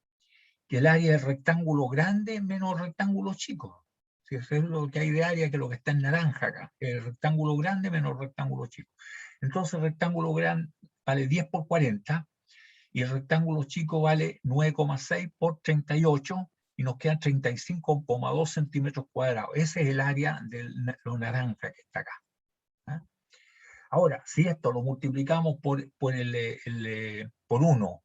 del rectángulo grande menos rectángulo chico. Si eso es lo que hay de área, que es lo que está en naranja acá, el rectángulo grande menos rectángulo chico. Entonces el rectángulo grande vale 10 por 40 y el rectángulo chico vale 9,6 por 38 y nos quedan 35,2 centímetros cuadrados. Ese es el área de lo naranja que está acá. Ahora, si esto lo multiplicamos por 1,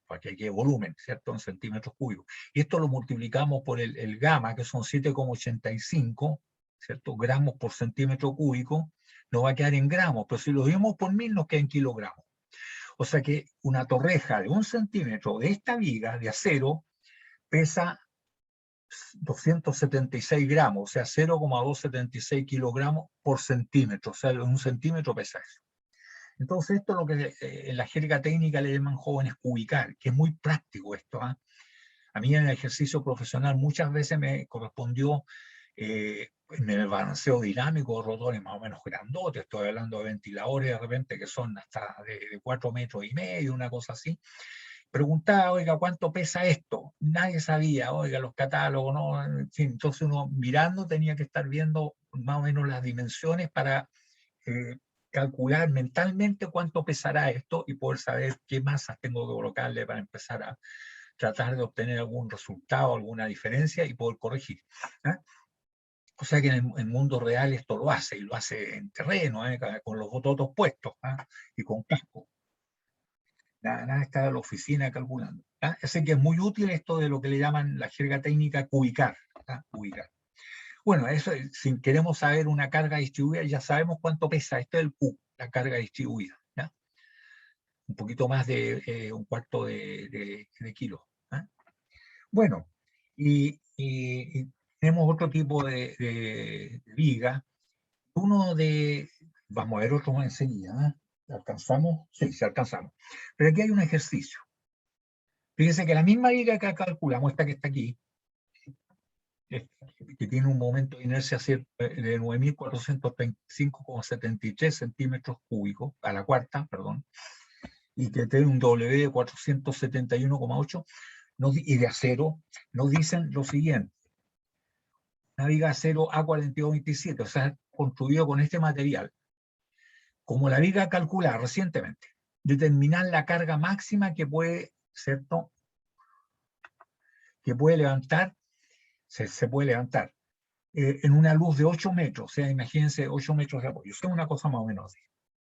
para que quede volumen, ¿cierto?, en centímetros cúbicos. Y esto lo multiplicamos por el gamma, que son 7,85, ¿cierto?, gramos por centímetro cúbico, nos va a quedar en gramos, pero si lo dimos por 1000 nos queda en kilogramos. O sea que una torreja de 1 centímetro de esta viga de acero pesa 276 gramos, o sea, 0,276 kilogramos por centímetro, o sea, 1 centímetro pesa eso. Entonces, esto es lo que en la jerga técnica le llaman jóvenes cubicar, que es muy práctico esto. A mí en el ejercicio profesional muchas veces me correspondió en el balanceo dinámico de rotores más o menos grandotes, estoy hablando de ventiladores de repente que son hasta de 4,5 metros, una cosa así. Preguntaba, oiga, ¿cuánto pesa esto? Nadie sabía, oiga, los catálogos, ¿no? En fin, entonces uno mirando tenía que estar viendo más o menos las dimensiones para calcular mentalmente cuánto pesará esto y poder saber qué masas tengo que colocarle para empezar a tratar de obtener algún resultado, alguna diferencia y poder corregir. ¿eh? O sea que en el mundo real esto lo hace, y lo hace en terreno, con los bototos puestos y con casco. Nada está en la oficina calculando. Así que es muy útil esto de lo que le llaman la jerga técnica cubicar. Cubicar. Bueno, eso, si queremos saber una carga distribuida, ya sabemos cuánto pesa. Esto es el Q, la carga distribuida. ¿ya? Un poquito más de un cuarto de kilo. Bueno, y tenemos otro tipo de viga. Vamos a ver otro más enseguida. ¿Alcanzamos? Sí, sí alcanzamos. Pero aquí hay un ejercicio. Fíjense que la misma viga que calculamos, esta que está aquí, que tiene un momento de inercia de 9.435,73 centímetros cúbicos, a la cuarta, perdón, y que tiene un W de 471,8, y de acero, nos dicen lo siguiente. Una viga acero A4227, o sea, construido con este material, como la viga calculada recientemente, determinar la carga máxima que puede, ¿cierto? Que puede levantar, se puede levantar en una luz de 8 metros, o sea, imagínense 8 metros de apoyo, es una cosa más o menos así.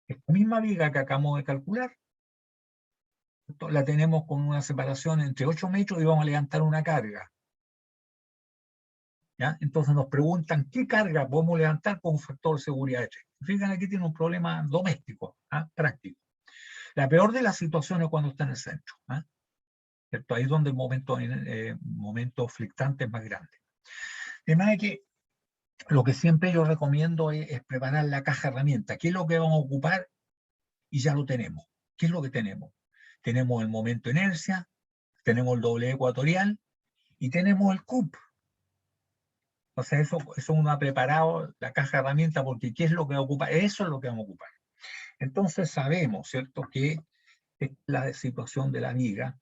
Esta misma viga que acabamos de calcular, la tenemos con una separación entre 8 metros y vamos a levantar una carga. ¿Ya? Entonces nos preguntan qué carga podemos levantar con un factor de seguridad de 3. Fíjense, aquí tiene un problema doméstico, práctico. La peor de las situaciones es cuando está en el centro. ¿Cierto? Ahí es donde el momento flectante es más grande. Además de que lo que siempre yo recomiendo es preparar la caja herramienta. ¿Qué es lo que vamos a ocupar? Y ya lo tenemos. ¿Qué es lo que tenemos? Tenemos el momento inercia, tenemos el doble ecuatorial y tenemos el CUP. O sea, eso uno ha preparado la caja herramienta porque ¿qué es lo que va a ocupar? Eso es lo que vamos a ocupar. Entonces sabemos, ¿cierto?, que es la situación de la viga,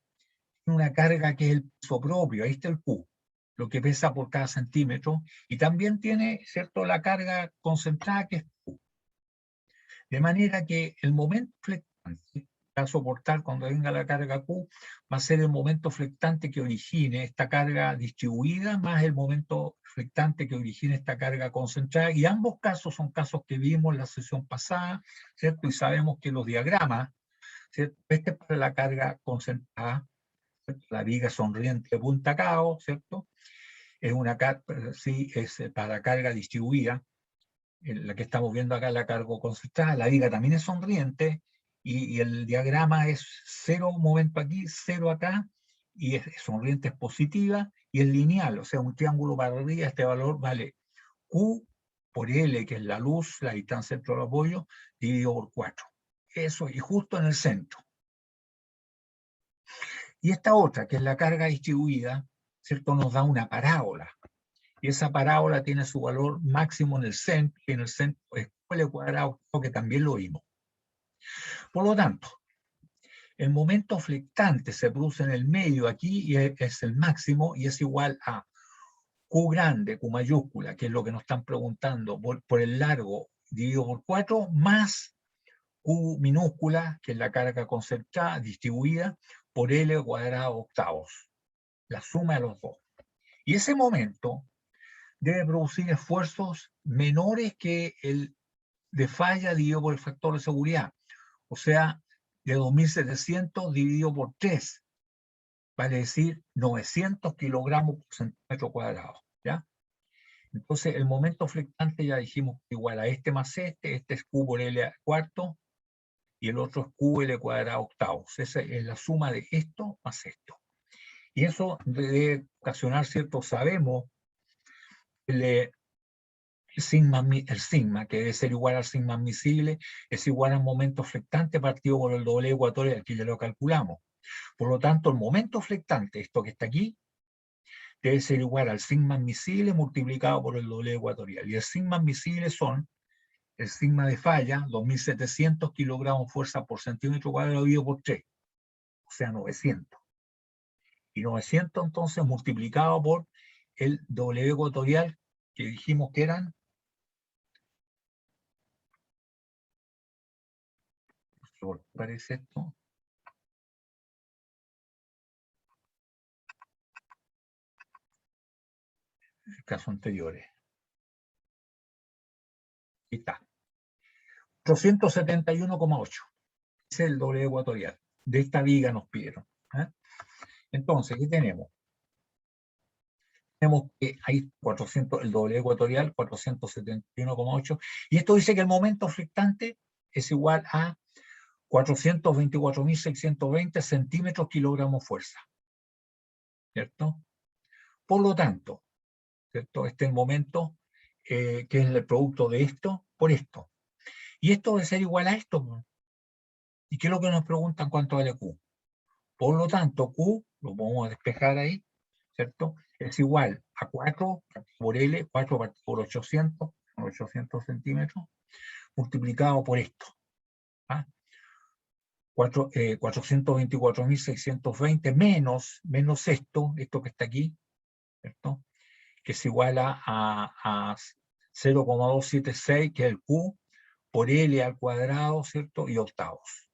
tiene una carga que es el peso propio, ahí está el Q, lo que pesa por cada centímetro, y también tiene, ¿cierto?, la carga concentrada que es Q. De manera que el momento flectante va a soportar cuando venga la carga Q, va a ser el momento flectante que origine esta carga distribuida más el momento flectante que origine esta carga concentrada, y ambos casos son casos que vimos en la sesión pasada, ¿cierto? Y sabemos que los diagramas, ¿cierto? Este es para la carga concentrada, ¿cierto? La viga sonriente de punta cabo, ¿cierto? Es una sí, es para carga distribuida, la que estamos viendo acá, la carga concentrada. La viga también es sonriente, y el diagrama es 0 momento aquí, 0 acá, y sonriente es positiva, y es lineal, o sea, un triángulo para arriba. Este valor vale Q por L, que es la luz, la distancia entre los apoyos, dividido por 4. Eso, y justo en el centro. Y esta otra, que es la carga distribuida, ¿cierto?, nos da una parábola. Y esa parábola tiene su valor máximo en el centro, y en el centro es L cuadrado, que también lo vimos. Por lo tanto, el momento flectante se produce en el medio aquí, y es el máximo, y es igual a Q grande, Q mayúscula, que es lo que nos están preguntando, por el largo dividido por 4, más Q minúscula, que es la carga concentrada, distribuida, por L cuadrado octavos. La suma de los dos. Y ese momento debe producir esfuerzos menores que el de falla dividido por el factor de seguridad. O sea, de 2.700 dividido por 3, vale decir 900 kilogramos por centímetro cuadrado. ¿Ya? Entonces, el momento flectante ya dijimos que igual a este más este es Q por L cuarto, y el otro es QL cuadrado octavos. Esa es la suma de esto más esto. Y eso debe ocasionar, ¿cierto? Sabemos el sigma, que debe ser igual al sigma admisible, es igual al momento flectante partido por el doble ecuatorial, que ya lo calculamos. Por lo tanto, el momento flectante, esto que está aquí, debe ser igual al sigma admisible multiplicado por el doble ecuatorial. Y el sigma admisible son el sigma de falla, 2.700 kilogramos fuerza por centímetro cuadrado dividido por 3, o sea, 900. Y 900 entonces multiplicado por el W ecuatorial, que dijimos que eran, parece esto, el caso anteriores. Ahí está. 471,8. Es el W ecuatorial. De esta viga nos pidieron. ¿Eh? Entonces, ¿qué tenemos? Tenemos que hay 400, el doble ecuatorial, 471,8. Y esto dice que el momento flectante es igual a 424.620 centímetros kilogramos fuerza. ¿Cierto? Por lo tanto, ¿cierto? Este es el momento que es el producto de esto por esto. Y esto debe ser igual a esto. ¿Y qué es lo que nos preguntan cuánto vale Q? Por lo tanto, Q, lo podemos despejar ahí, ¿cierto? Es igual a 4 por L, 4 por 800, 800 centímetros, multiplicado por esto. ¿Ah? 424.620 menos esto que está aquí, ¿cierto? Que es igual a 0,276, que es el Q, por L al cuadrado, ¿cierto? Y octavos.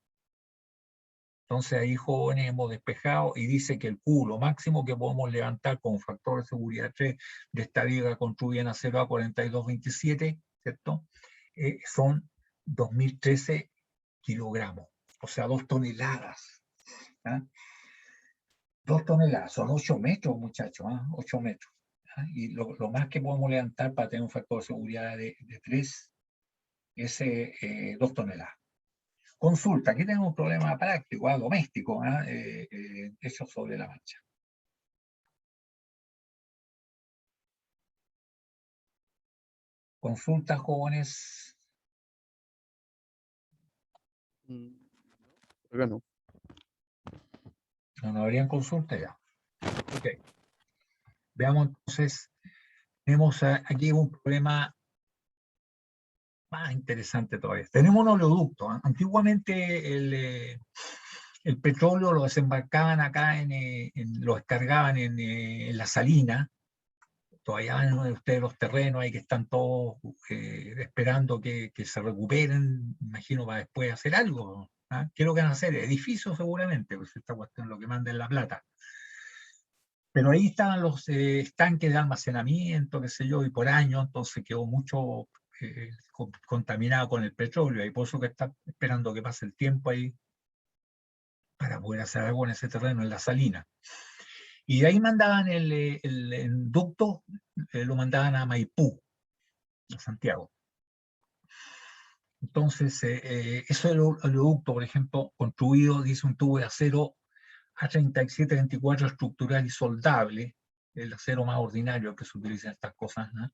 Entonces ahí, jóvenes, hemos despejado y dice que el Q, lo máximo que podemos levantar con factor de seguridad 3 de esta viga construida en acero A4227, ¿cierto? Son 2013 kilogramos, o sea, 2 toneladas. ¿Ah? 2 toneladas, son 8 metros, muchachos, ¿ah? 8 metros. ¿Ah? Y lo más que podemos levantar para tener un factor de seguridad de 3 es 2 toneladas. Consulta, aquí tenemos un problema práctico, doméstico, hecho sobre la marcha. Consulta, jóvenes. Acá no. No habrían consulta ya. Ok. Veamos entonces, tenemos aquí un problema más interesante todavía. Tenemos un oleoducto. Antiguamente el petróleo lo desembarcaban acá, lo descargaban en la salina. Todavía van ustedes los terrenos ahí que están todos esperando que se recuperen, imagino, para después hacer algo. ¿Ah? ¿Qué es lo que van a hacer? Edificios seguramente, pues esta cuestión es lo que manda en la plata. Pero ahí estaban los estanques de almacenamiento, qué sé yo, y por años, entonces quedó mucho contaminado con el petróleo, y por eso que está esperando que pase el tiempo ahí para poder hacer algo en ese terreno, en la salina. Y de ahí mandaban el ducto, lo mandaban a Maipú, a Santiago. Entonces, eso es el oleoducto, por ejemplo, construido, dice un tubo de acero A3724 estructural y soldable, el acero más ordinario que se utiliza en estas cosas, ¿no?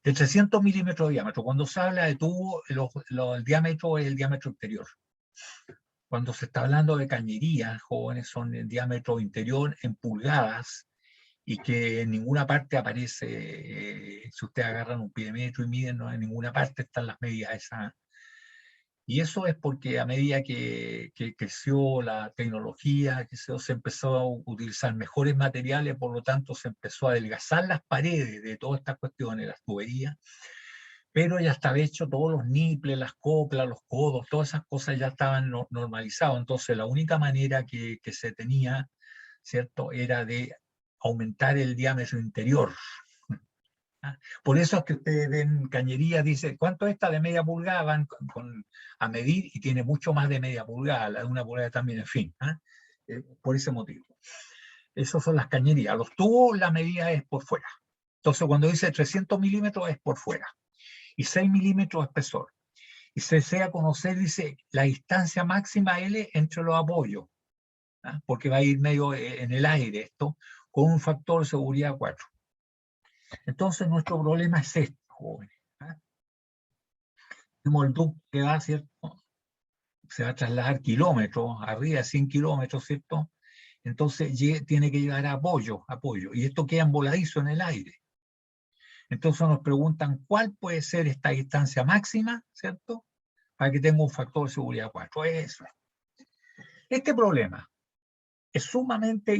De 300 milímetros de diámetro. Cuando se habla de tubo, el diámetro es el diámetro exterior. Cuando se está hablando de cañerías, jóvenes, son el diámetro interior en pulgadas, y que en ninguna parte aparece, si ustedes agarran un pie de metro y miden, no en ninguna parte están las medidas esas. Y eso es porque a medida que creció la tecnología, que se empezó a utilizar mejores materiales, por lo tanto se empezó a adelgazar las paredes de todas estas cuestiones, las tuberías, pero ya estaba hecho todos los niples, las coplas, los codos, todas esas cosas ya estaban normalizadas. Entonces la única manera que se tenía, ¿cierto?, era de aumentar el diámetro interior. Por eso es que ustedes ven cañería, dice, ¿cuánto está de media pulgada? Van a medir y tiene mucho más de media pulgada, la de una pulgada también, en fin, por ese motivo. Esas son las cañerías. Los tubos, la medida es por fuera. Entonces, cuando dice 300 milímetros es por fuera y 6 milímetros espesor. Y se desea conocer, dice, la distancia máxima L entre los apoyos, porque va a ir medio en el aire esto, con un factor de seguridad 4. Entonces, nuestro problema es este, jóvenes. Tenemos el ducto que va, ¿cierto? Se va a trasladar kilómetros, arriba de 100 kilómetros, ¿cierto? entonces tiene que llevar apoyo, y esto queda voladizo en el aire. Entonces nos preguntan cuál puede ser esta distancia máxima, ¿cierto? Para que tenga un factor de seguridad 4. Eso. Este problema es sumamente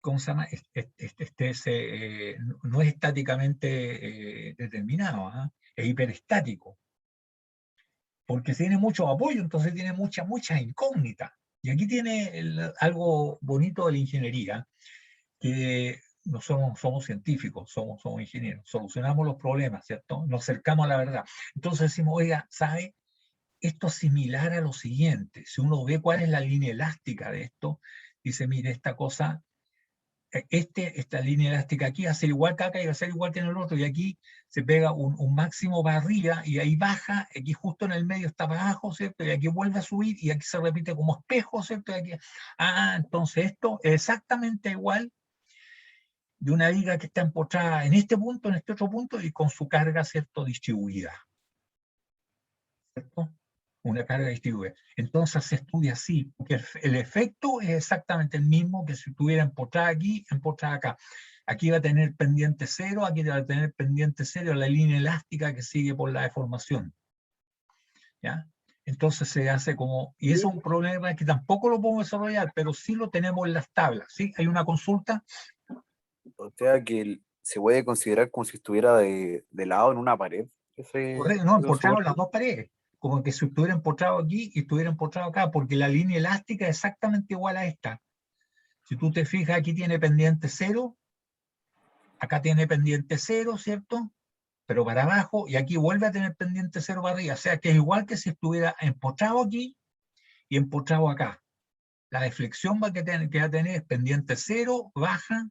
¿cómo se llama? No es estáticamente determinado, ¿eh? Es hiperestático. Porque tiene mucho apoyo, entonces tiene muchas incógnitas. Y aquí tiene algo bonito de la ingeniería, que no somos científicos, somos ingenieros, solucionamos los problemas, ¿cierto? Nos acercamos a la verdad. Entonces decimos, oiga, ¿sabe? Esto es similar a lo siguiente. Si uno ve cuál es la línea elástica de esto, dice, mire, esta cosa, esta línea elástica aquí va a ser igual que acá y va a ser igual que en el otro, y aquí se pega un máximo para arriba y ahí baja, aquí justo en el medio está para abajo, ¿cierto? Y aquí vuelve a subir y aquí se repite como espejo, ¿cierto? Y aquí, entonces esto es exactamente igual de una viga que está empotrada en este punto, en este otro punto, y con su carga, ¿cierto?, distribuida. ¿Cierto? Una carga distribuida. Entonces se estudia así, porque el efecto es exactamente el mismo que si estuviera empotrada aquí, empotrada acá. Aquí va a tener pendiente cero, aquí va a tener pendiente cero la línea elástica que sigue por la deformación. ¿Ya? Entonces se hace como, y eso es un problema que tampoco lo podemos desarrollar, pero sí lo tenemos en las tablas. ¿Sí? Hay una consulta. O sea que se puede considerar como si estuviera de lado en una pared. Correcto, no, empotrado en las dos paredes. Como que si estuviera empotrado aquí y estuviera empotrado acá, porque la línea elástica es exactamente igual a esta. Si tú te fijas, aquí tiene pendiente cero, acá tiene pendiente cero, ¿cierto? Pero para abajo, y aquí vuelve a tener pendiente cero para arriba. O sea que es igual que si estuviera empotrado aquí y empotrado acá. La deflexión que va a tener es pendiente cero, baja,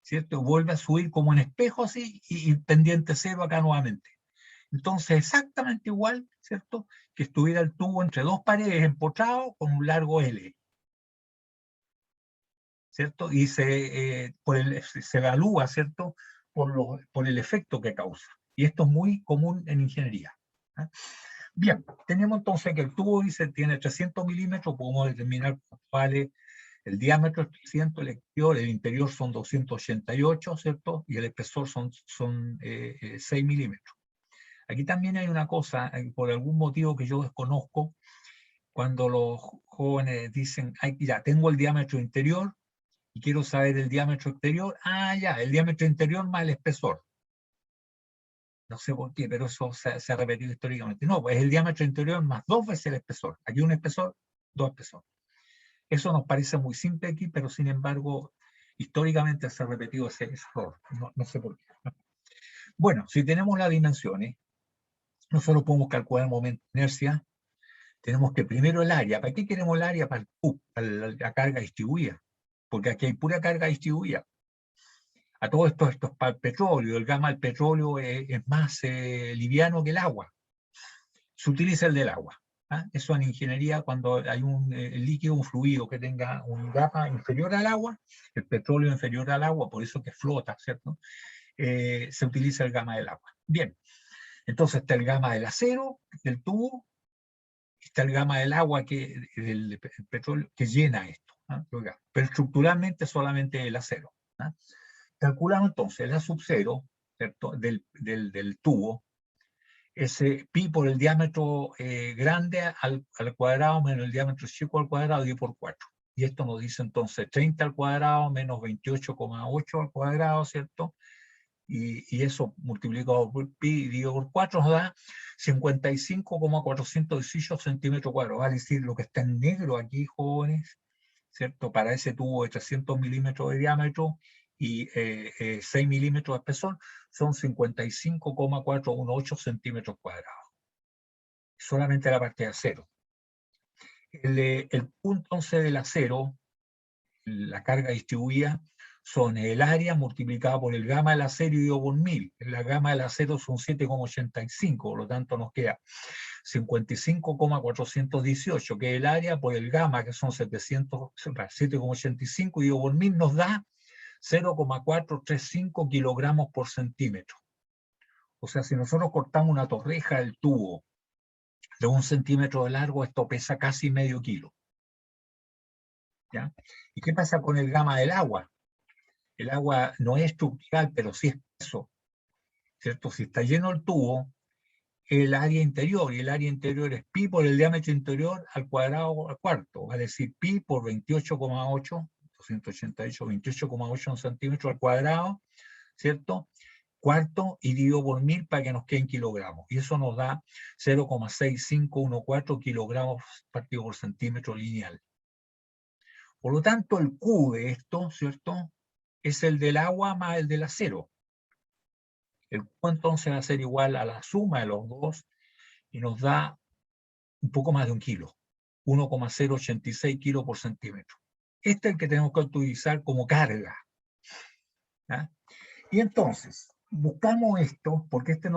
¿cierto? Vuelve a subir como en espejo así, y pendiente cero acá nuevamente. Entonces, exactamente igual, ¿cierto? Que estuviera el tubo entre dos paredes empotrado con un largo L. ¿Cierto? Y se evalúa, ¿cierto? Por el efecto que causa. Y esto es muy común en ingeniería. ¿Eh? Bien, tenemos entonces que el tubo tiene 300 milímetros, podemos determinar cuál es el diámetro es 300, el interior son 288, ¿cierto? Y el espesor son 6 milímetros. Aquí también hay una cosa, por algún motivo que yo desconozco, cuando los jóvenes dicen, ya, tengo el diámetro interior y quiero saber el diámetro exterior, ya, el diámetro interior más el espesor. No sé por qué, pero eso se ha repetido históricamente. No, pues es el diámetro interior más 2 veces el espesor. Aquí un espesor, 2 espesor. Eso nos parece muy simple aquí, pero sin embargo, históricamente se ha repetido ese error. No sé por qué. Bueno, si tenemos las dimensiones, nosotros podemos calcular el momento de inercia. Tenemos que primero el área. ¿Para qué queremos el área? Para la carga distribuida. Porque aquí hay pura carga distribuida. A todo esto es para el petróleo. El gamma del petróleo es más liviano que el agua. Se utiliza el del agua. Eso en ingeniería, cuando hay un líquido, un fluido que tenga un gamma inferior al agua, el petróleo inferior al agua, por eso que flota, ¿cierto? Se utiliza el gamma del agua. Bien, entonces está el gamma del acero, del tubo, está el gamma del agua, del petróleo, que llena esto. Pero estructuralmente solamente el acero. Calculamos entonces la sub cero, ¿cierto? Del tubo, ese pi por el diámetro grande al cuadrado menos el diámetro chico al cuadrado, 10 por 4. Y esto nos dice entonces 30 al cuadrado menos 28,8 al cuadrado, ¿cierto? Y eso multiplicado por pi dividido por 4 nos da 55,418 centímetros cuadrados. Vale decir, lo que está en negro aquí, jóvenes, ¿cierto? Para ese tubo de 300 milímetros de diámetro y 6 milímetros de espesor, son 55,418 centímetros cuadrados. Solamente la parte de acero. El punto 11 del acero, la carga distribuida, son el área multiplicada por el gamma del acero y dividido por 1000. La gamma del acero son 7,85, por lo tanto nos queda 55,418, que es el área por el gamma, que son 7,85 dividido por 1000, nos da 0,435 kilogramos por centímetro. O sea, si nosotros cortamos una torreja del tubo de 1 centímetro de largo, esto pesa casi medio kilo. ¿Ya? ¿Y qué pasa con el gamma del agua? El agua no es estructural, pero sí es peso, ¿cierto? Si está lleno el tubo, el área interior, y el área interior es pi por el diámetro interior al cuadrado al cuarto, es decir, pi por 28,8, 288, 28,8 centímetros al cuadrado, ¿cierto? Cuarto, y dividido por 1000 para que nos queden kilogramos. Y eso nos da 0,6514 kilogramos partido por centímetro lineal. Por lo tanto, el Q de esto, ¿cierto?, es el del agua más el del acero. El Q entonces va a ser igual a la suma de los dos y nos da un poco más de 1 kilo, 1,086 kilos por centímetro. Este es el que tenemos que utilizar como carga. ¿Ya? Y entonces, buscamos esto, porque este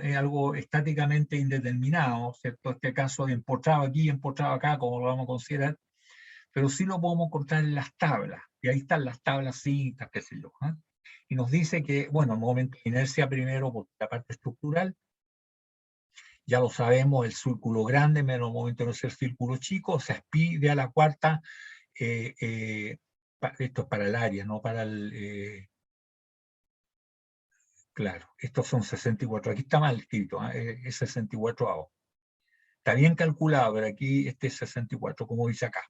es algo estáticamente indeterminado, ¿cierto? Este caso de empotrado aquí y empotrado acá, como lo vamos a considerar, pero sí lo podemos encontrar en las tablas, y ahí están las tablas citas, qué sé yo. ¿Eh? Y nos dice que, bueno, el momento de inercia primero por la parte estructural, ya lo sabemos, el círculo grande menos el momento de inercia del círculo chico, o sea, es pi de a la cuarta, esto es para el área, no para el... claro, estos son 64, aquí está mal escrito, es 64 Está bien calculado, pero aquí este es 64, como dice acá.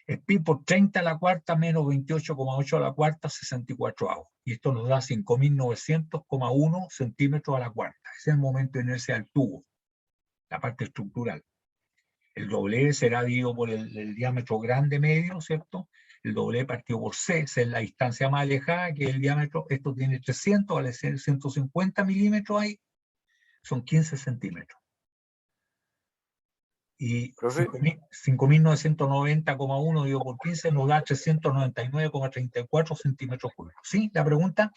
Es pi por 30 a la cuarta menos 28,8 a la cuarta, 64 Y esto nos da 5.900,1 centímetros a la cuarta. Ese es el momento de inercia del tubo, la parte estructural. El doble será dividido por el diámetro grande medio, ¿cierto? El doble partido por C, esa es la distancia más alejada, que el diámetro, esto tiene 300, vale ser 150 milímetros ahí, son 15 centímetros. Y 5.990,1 dividido por 15 nos da 399,34 centímetros cúbicos. ¿Sí? ¿La pregunta?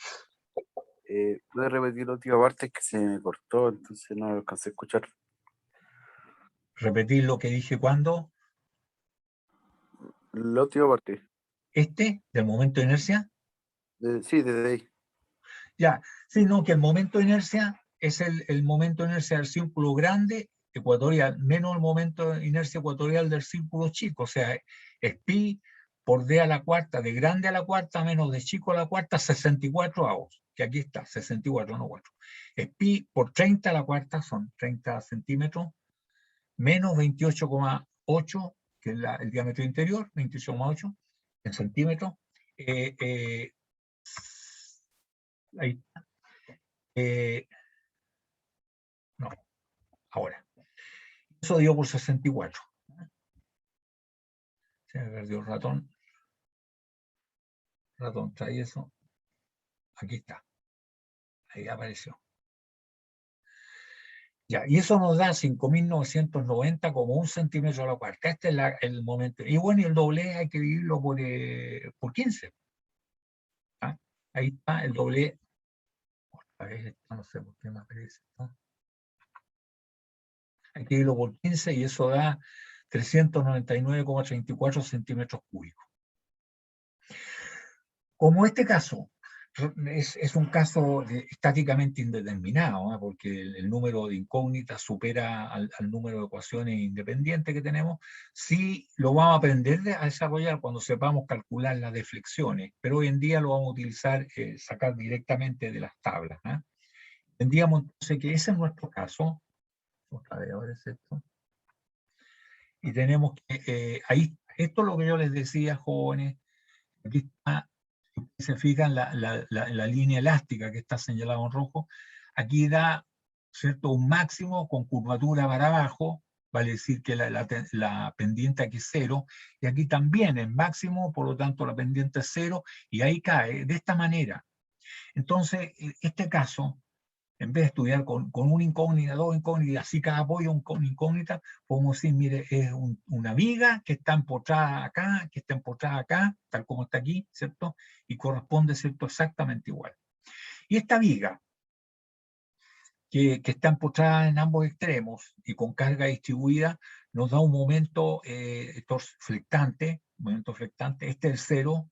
¿Puedes repetir la última parte? Que se me cortó, entonces no lo alcancé a escuchar. Repetir lo que dije cuando. La última parte. Del momento de inercia. Sí, desde ahí. Ya, sí, no, que el momento de inercia es el momento de inercia del círculo grande ecuatorial, menos el momento de inercia ecuatorial del círculo chico, o sea, es pi por d a la cuarta, de grande a la cuarta menos de chico a la cuarta, 64 que aquí está, 64, no 4. Es pi por 30 a la cuarta, son 30 centímetros, menos 28,8, que es el diámetro interior, 28,8 en centímetros, ahí está. No, ahora. Eso dio por 64. Se me perdió el ratón. Ratón, trae eso. Aquí está. Ahí apareció. Ya, y eso nos da 5.990 como 1 centímetro a la cuarta. Este es el momento. Y bueno, y el doble hay que dividirlo por 15. ¿Ah? Ahí está el doble. A ver, no sé por qué me aparece. ¿No? Hay que dividirlo por 15 y eso da 399,34 centímetros cúbicos. Como este caso es un caso estáticamente indeterminado, ¿eh? Porque el número de incógnitas supera al número de ecuaciones independientes que tenemos, sí lo vamos a aprender a desarrollar cuando sepamos calcular las deflexiones, pero hoy en día lo vamos a utilizar, sacar directamente de las tablas. ¿Eh? Tendríamos entonces que ese es nuestro caso. Otra vez, ahora es esto. Y tenemos que, ahí, esto es lo que yo les decía, jóvenes, aquí está. Si se fijan, la línea elástica que está señalada en rojo, aquí da, ¿cierto?, un máximo con curvatura para abajo, vale decir que la pendiente aquí es 0, y aquí también es máximo, por lo tanto la pendiente es 0, y ahí cae de esta manera. Entonces, en este caso, en vez de estudiar con una incógnita, dos incógnitas, así cada apoyo una incógnita, podemos decir, mire, es una viga que está empotrada acá, que está empotrada acá, tal como está aquí, ¿cierto? Y corresponde, ¿cierto?, exactamente igual. Y esta viga, que está empotrada en ambos extremos y con carga distribuida, nos da un momento flectante, este es el 0,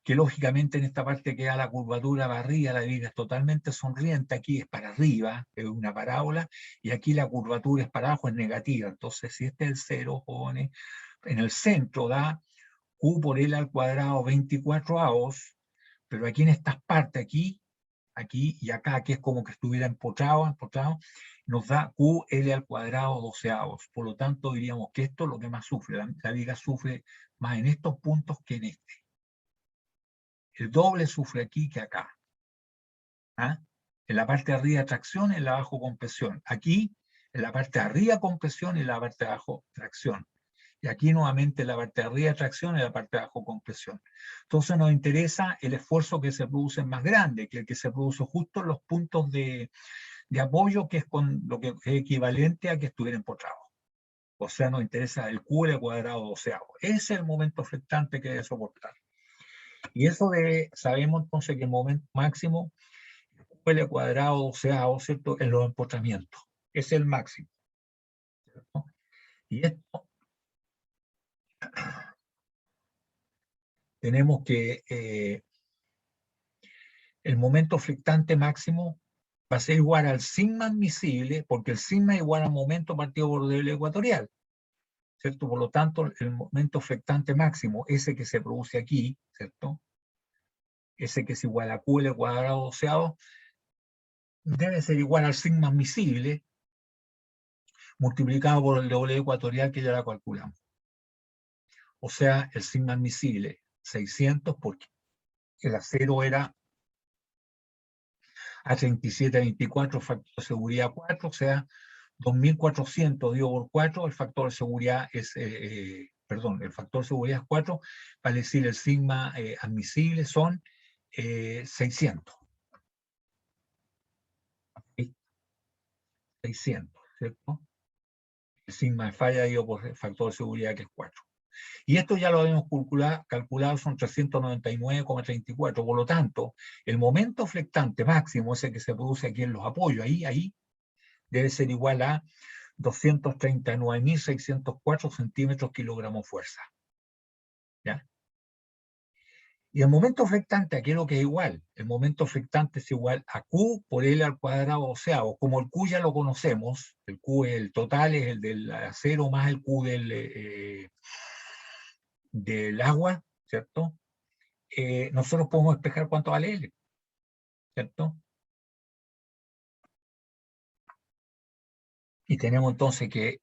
que lógicamente en esta parte queda la curvatura para arriba, la viga es totalmente sonriente, aquí es para arriba, es una parábola, y aquí la curvatura es para abajo, es negativa. Entonces, si este es el 0, jóvenes, en el centro da Q por L al cuadrado 24 avos, pero aquí en estas partes, aquí y acá, que es como que estuviera empotrado, nos da QL al cuadrado 12 avos. Por lo tanto, diríamos que esto es lo que más sufre. La viga sufre más en estos puntos que en este. El doble sufre aquí que acá. ¿Ah? En la parte de arriba tracción, en la abajo compresión. Aquí, en la parte de arriba compresión y en la parte de abajo tracción. Y aquí nuevamente la parte de arriba tracción y la parte de abajo compresión. Entonces nos interesa el esfuerzo que se produce más grande, que el que se produce justo en los puntos de apoyo, que es con lo que es equivalente a que estuviera empotrado. O sea, nos interesa el Q al cuadrado doceavo. Ese es el momento flectante que debe soportar. Y eso sabemos entonces que el momento máximo Q al cuadrado doceavo, ¿cierto? En los empotramientos. Es el máximo, ¿cierto? Y esto tenemos que el momento flectante máximo va a ser igual al sigma admisible, porque el sigma es igual al momento partido por doble ecuatorial, ¿cierto? Por lo tanto, el momento flectante máximo, ese que se produce aquí, ¿cierto? Ese que es igual a Q al cuadrado doceavo, debe ser igual al sigma admisible multiplicado por el doble ecuatorial que ya la calculamos. O sea, el sigma admisible 600, porque el acero era a 3724, factor de seguridad 4, o sea, 2400 dividido por 4, el factor de seguridad es, perdón, el factor de seguridad es 4, vale decir el sigma admisible son 600. 600, ¿cierto? El sigma de falla dividido por el factor de seguridad que es 4. Y esto ya lo habíamos calculado, son 399,34. Por lo tanto, el momento flectante máximo, ese que se produce aquí en los apoyos, ahí debe ser igual a 239.604 centímetros kilogramos fuerza. ¿Ya? Y el momento flectante, aquí es lo que es igual. El momento flectante es igual a Q por L al cuadrado doceavo. Como el Q ya lo conocemos, el Q es el total, es el del acero más el Q del agua, ¿cierto? Nosotros podemos despejar cuánto vale L, ¿cierto? Y tenemos entonces que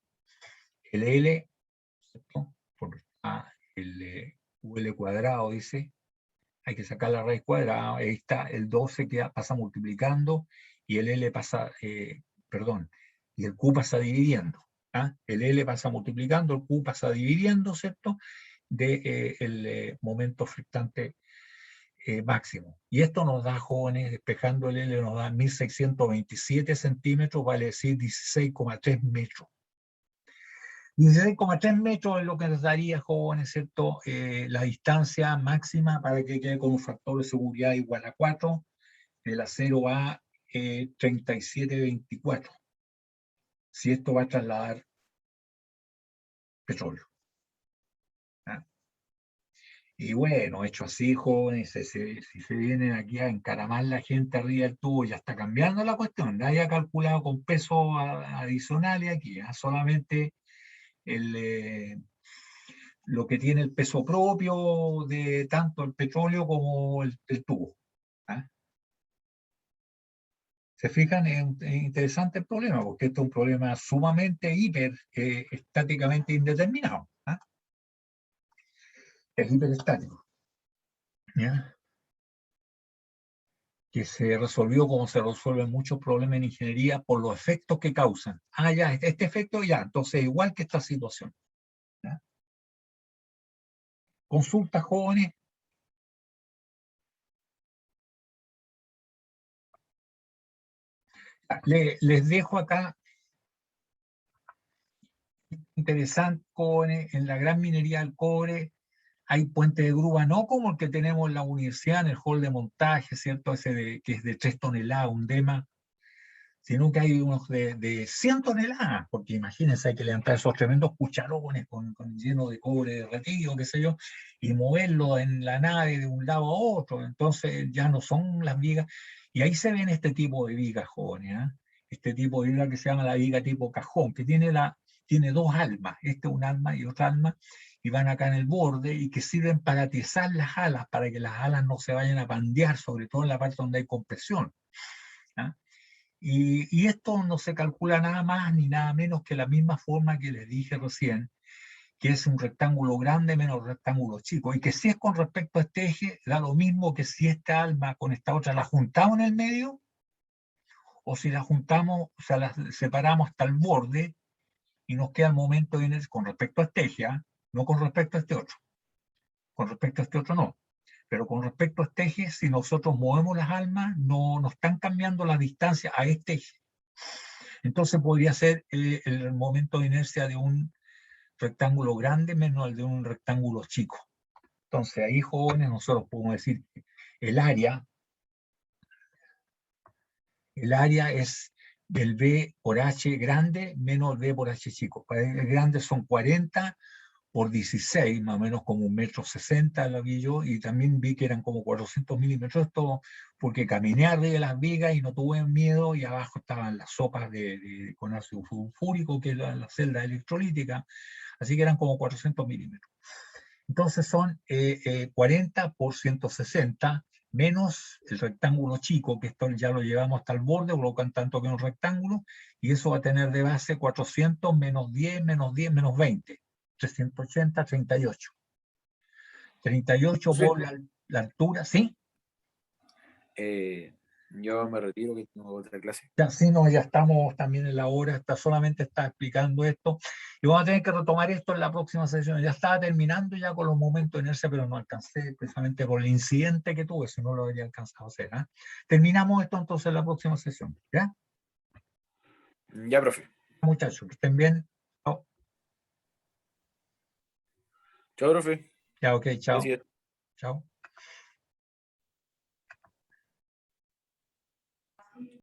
el L, ¿cierto? Porque el QL cuadrado, dice, hay que sacar la raíz cuadrada, ahí está el 12 que pasa multiplicando y el L pasa, perdón, y el Q pasa dividiendo. ¿Ah? El L pasa multiplicando, el Q pasa dividiendo, ¿cierto? El momento flectante máximo. Y esto nos da, jóvenes, despejando el L, nos da 1627 centímetros, vale decir 16,3 metros. 16,3 metros es lo que nos daría, jóvenes, ¿cierto? La distancia máxima para que quede con un factor de seguridad igual a 4. El acero va a 37,24. Si esto va a trasladar petróleo. ¿Ah? Y bueno, hecho así, jóvenes, si se vienen aquí a encaramar la gente arriba del tubo, ya está cambiando la cuestión. Nadie ha calculado con pesos adicionales aquí, ¿eh? Solamente lo que tiene el peso propio de tanto el petróleo como el tubo. ¿Ah? ¿Se fijan? Es interesante el problema, porque esto es un problema sumamente estáticamente indeterminado. ¿Ah? Es hiperestático. ¿Ya? Que se resolvió como se resuelven muchos problemas en ingeniería por los efectos que causan. Ah, ya, este efecto ya, entonces igual que esta situación. ¿Ya? Consulta, jóvenes. Les dejo acá, interesante, jóvenes, en la gran minería del cobre hay puente de grúa, no como el que tenemos en la universidad, en el hall de montaje, ¿cierto? Ese que es de 3 toneladas, un DEMA, sino que hay unos de 100 toneladas, porque imagínense, hay que levantar esos tremendos cucharones con lleno de cobre derretido, qué sé yo, y moverlo en la nave de un lado a otro, entonces ya no son las vigas, y ahí se ven este tipo de vigas, jóvenes, ¿ah? Este tipo de viga que se llama la viga tipo cajón, que tiene dos almas, un alma y otra alma, y van acá en el borde, y que sirven para atizar las alas, para que las alas no se vayan a pandear, sobre todo en la parte donde hay compresión. ¿Ah? Y esto no se calcula nada más ni nada menos que la misma forma que les dije recién, que es un rectángulo grande menos rectángulo chico, y que si es con respecto a este eje, da lo mismo que si esta alma con esta otra la juntamos en el medio, o si la juntamos, o sea, la separamos hasta el borde, y nos queda el momento de inercia con respecto a este eje, ¿ah? No con respecto a este otro. Con respecto a este otro no. Pero con respecto a este eje, si nosotros movemos las almas, no están cambiando la distancia a este eje. Entonces podría ser el momento de inercia de un rectángulo grande menos el de un rectángulo chico. Entonces ahí, jóvenes, nosotros podemos decir que el área es del B por H grande menos el B por H chico. El grande son 40 por 16, más o menos como 1,60 m lo vi yo, y también vi que eran como 400 milímetros, esto porque caminé arriba de las vigas y no tuve miedo, y abajo estaban las sopas con ácido sulfúrico, que es la celda electrolítica, así que eran como 400 milímetros. Entonces son 40 por 160, menos el rectángulo chico, que esto ya lo llevamos hasta el borde, colocan tanto que en un rectángulo, y eso va a tener de base 400 menos 10, menos 10, menos 20. 380, 38. 38 Sí. por la altura, ¿sí? Yo me retiro que tengo otra clase. Ya, sí, no, ya estamos también en la hora, solamente está explicando esto. Y vamos a tener que retomar esto en la próxima sesión. Ya estaba terminando ya con los momentos de inercia, pero no alcancé, precisamente por el incidente que tuve, si no lo habría alcanzado a hacer. ¿Eh? Terminamos esto entonces en la próxima sesión. ¿Ya? Ya, profe. Muchachos, que estén bien. Chao. Chao, profe. Ya, ok, chao. Gracias. Chao.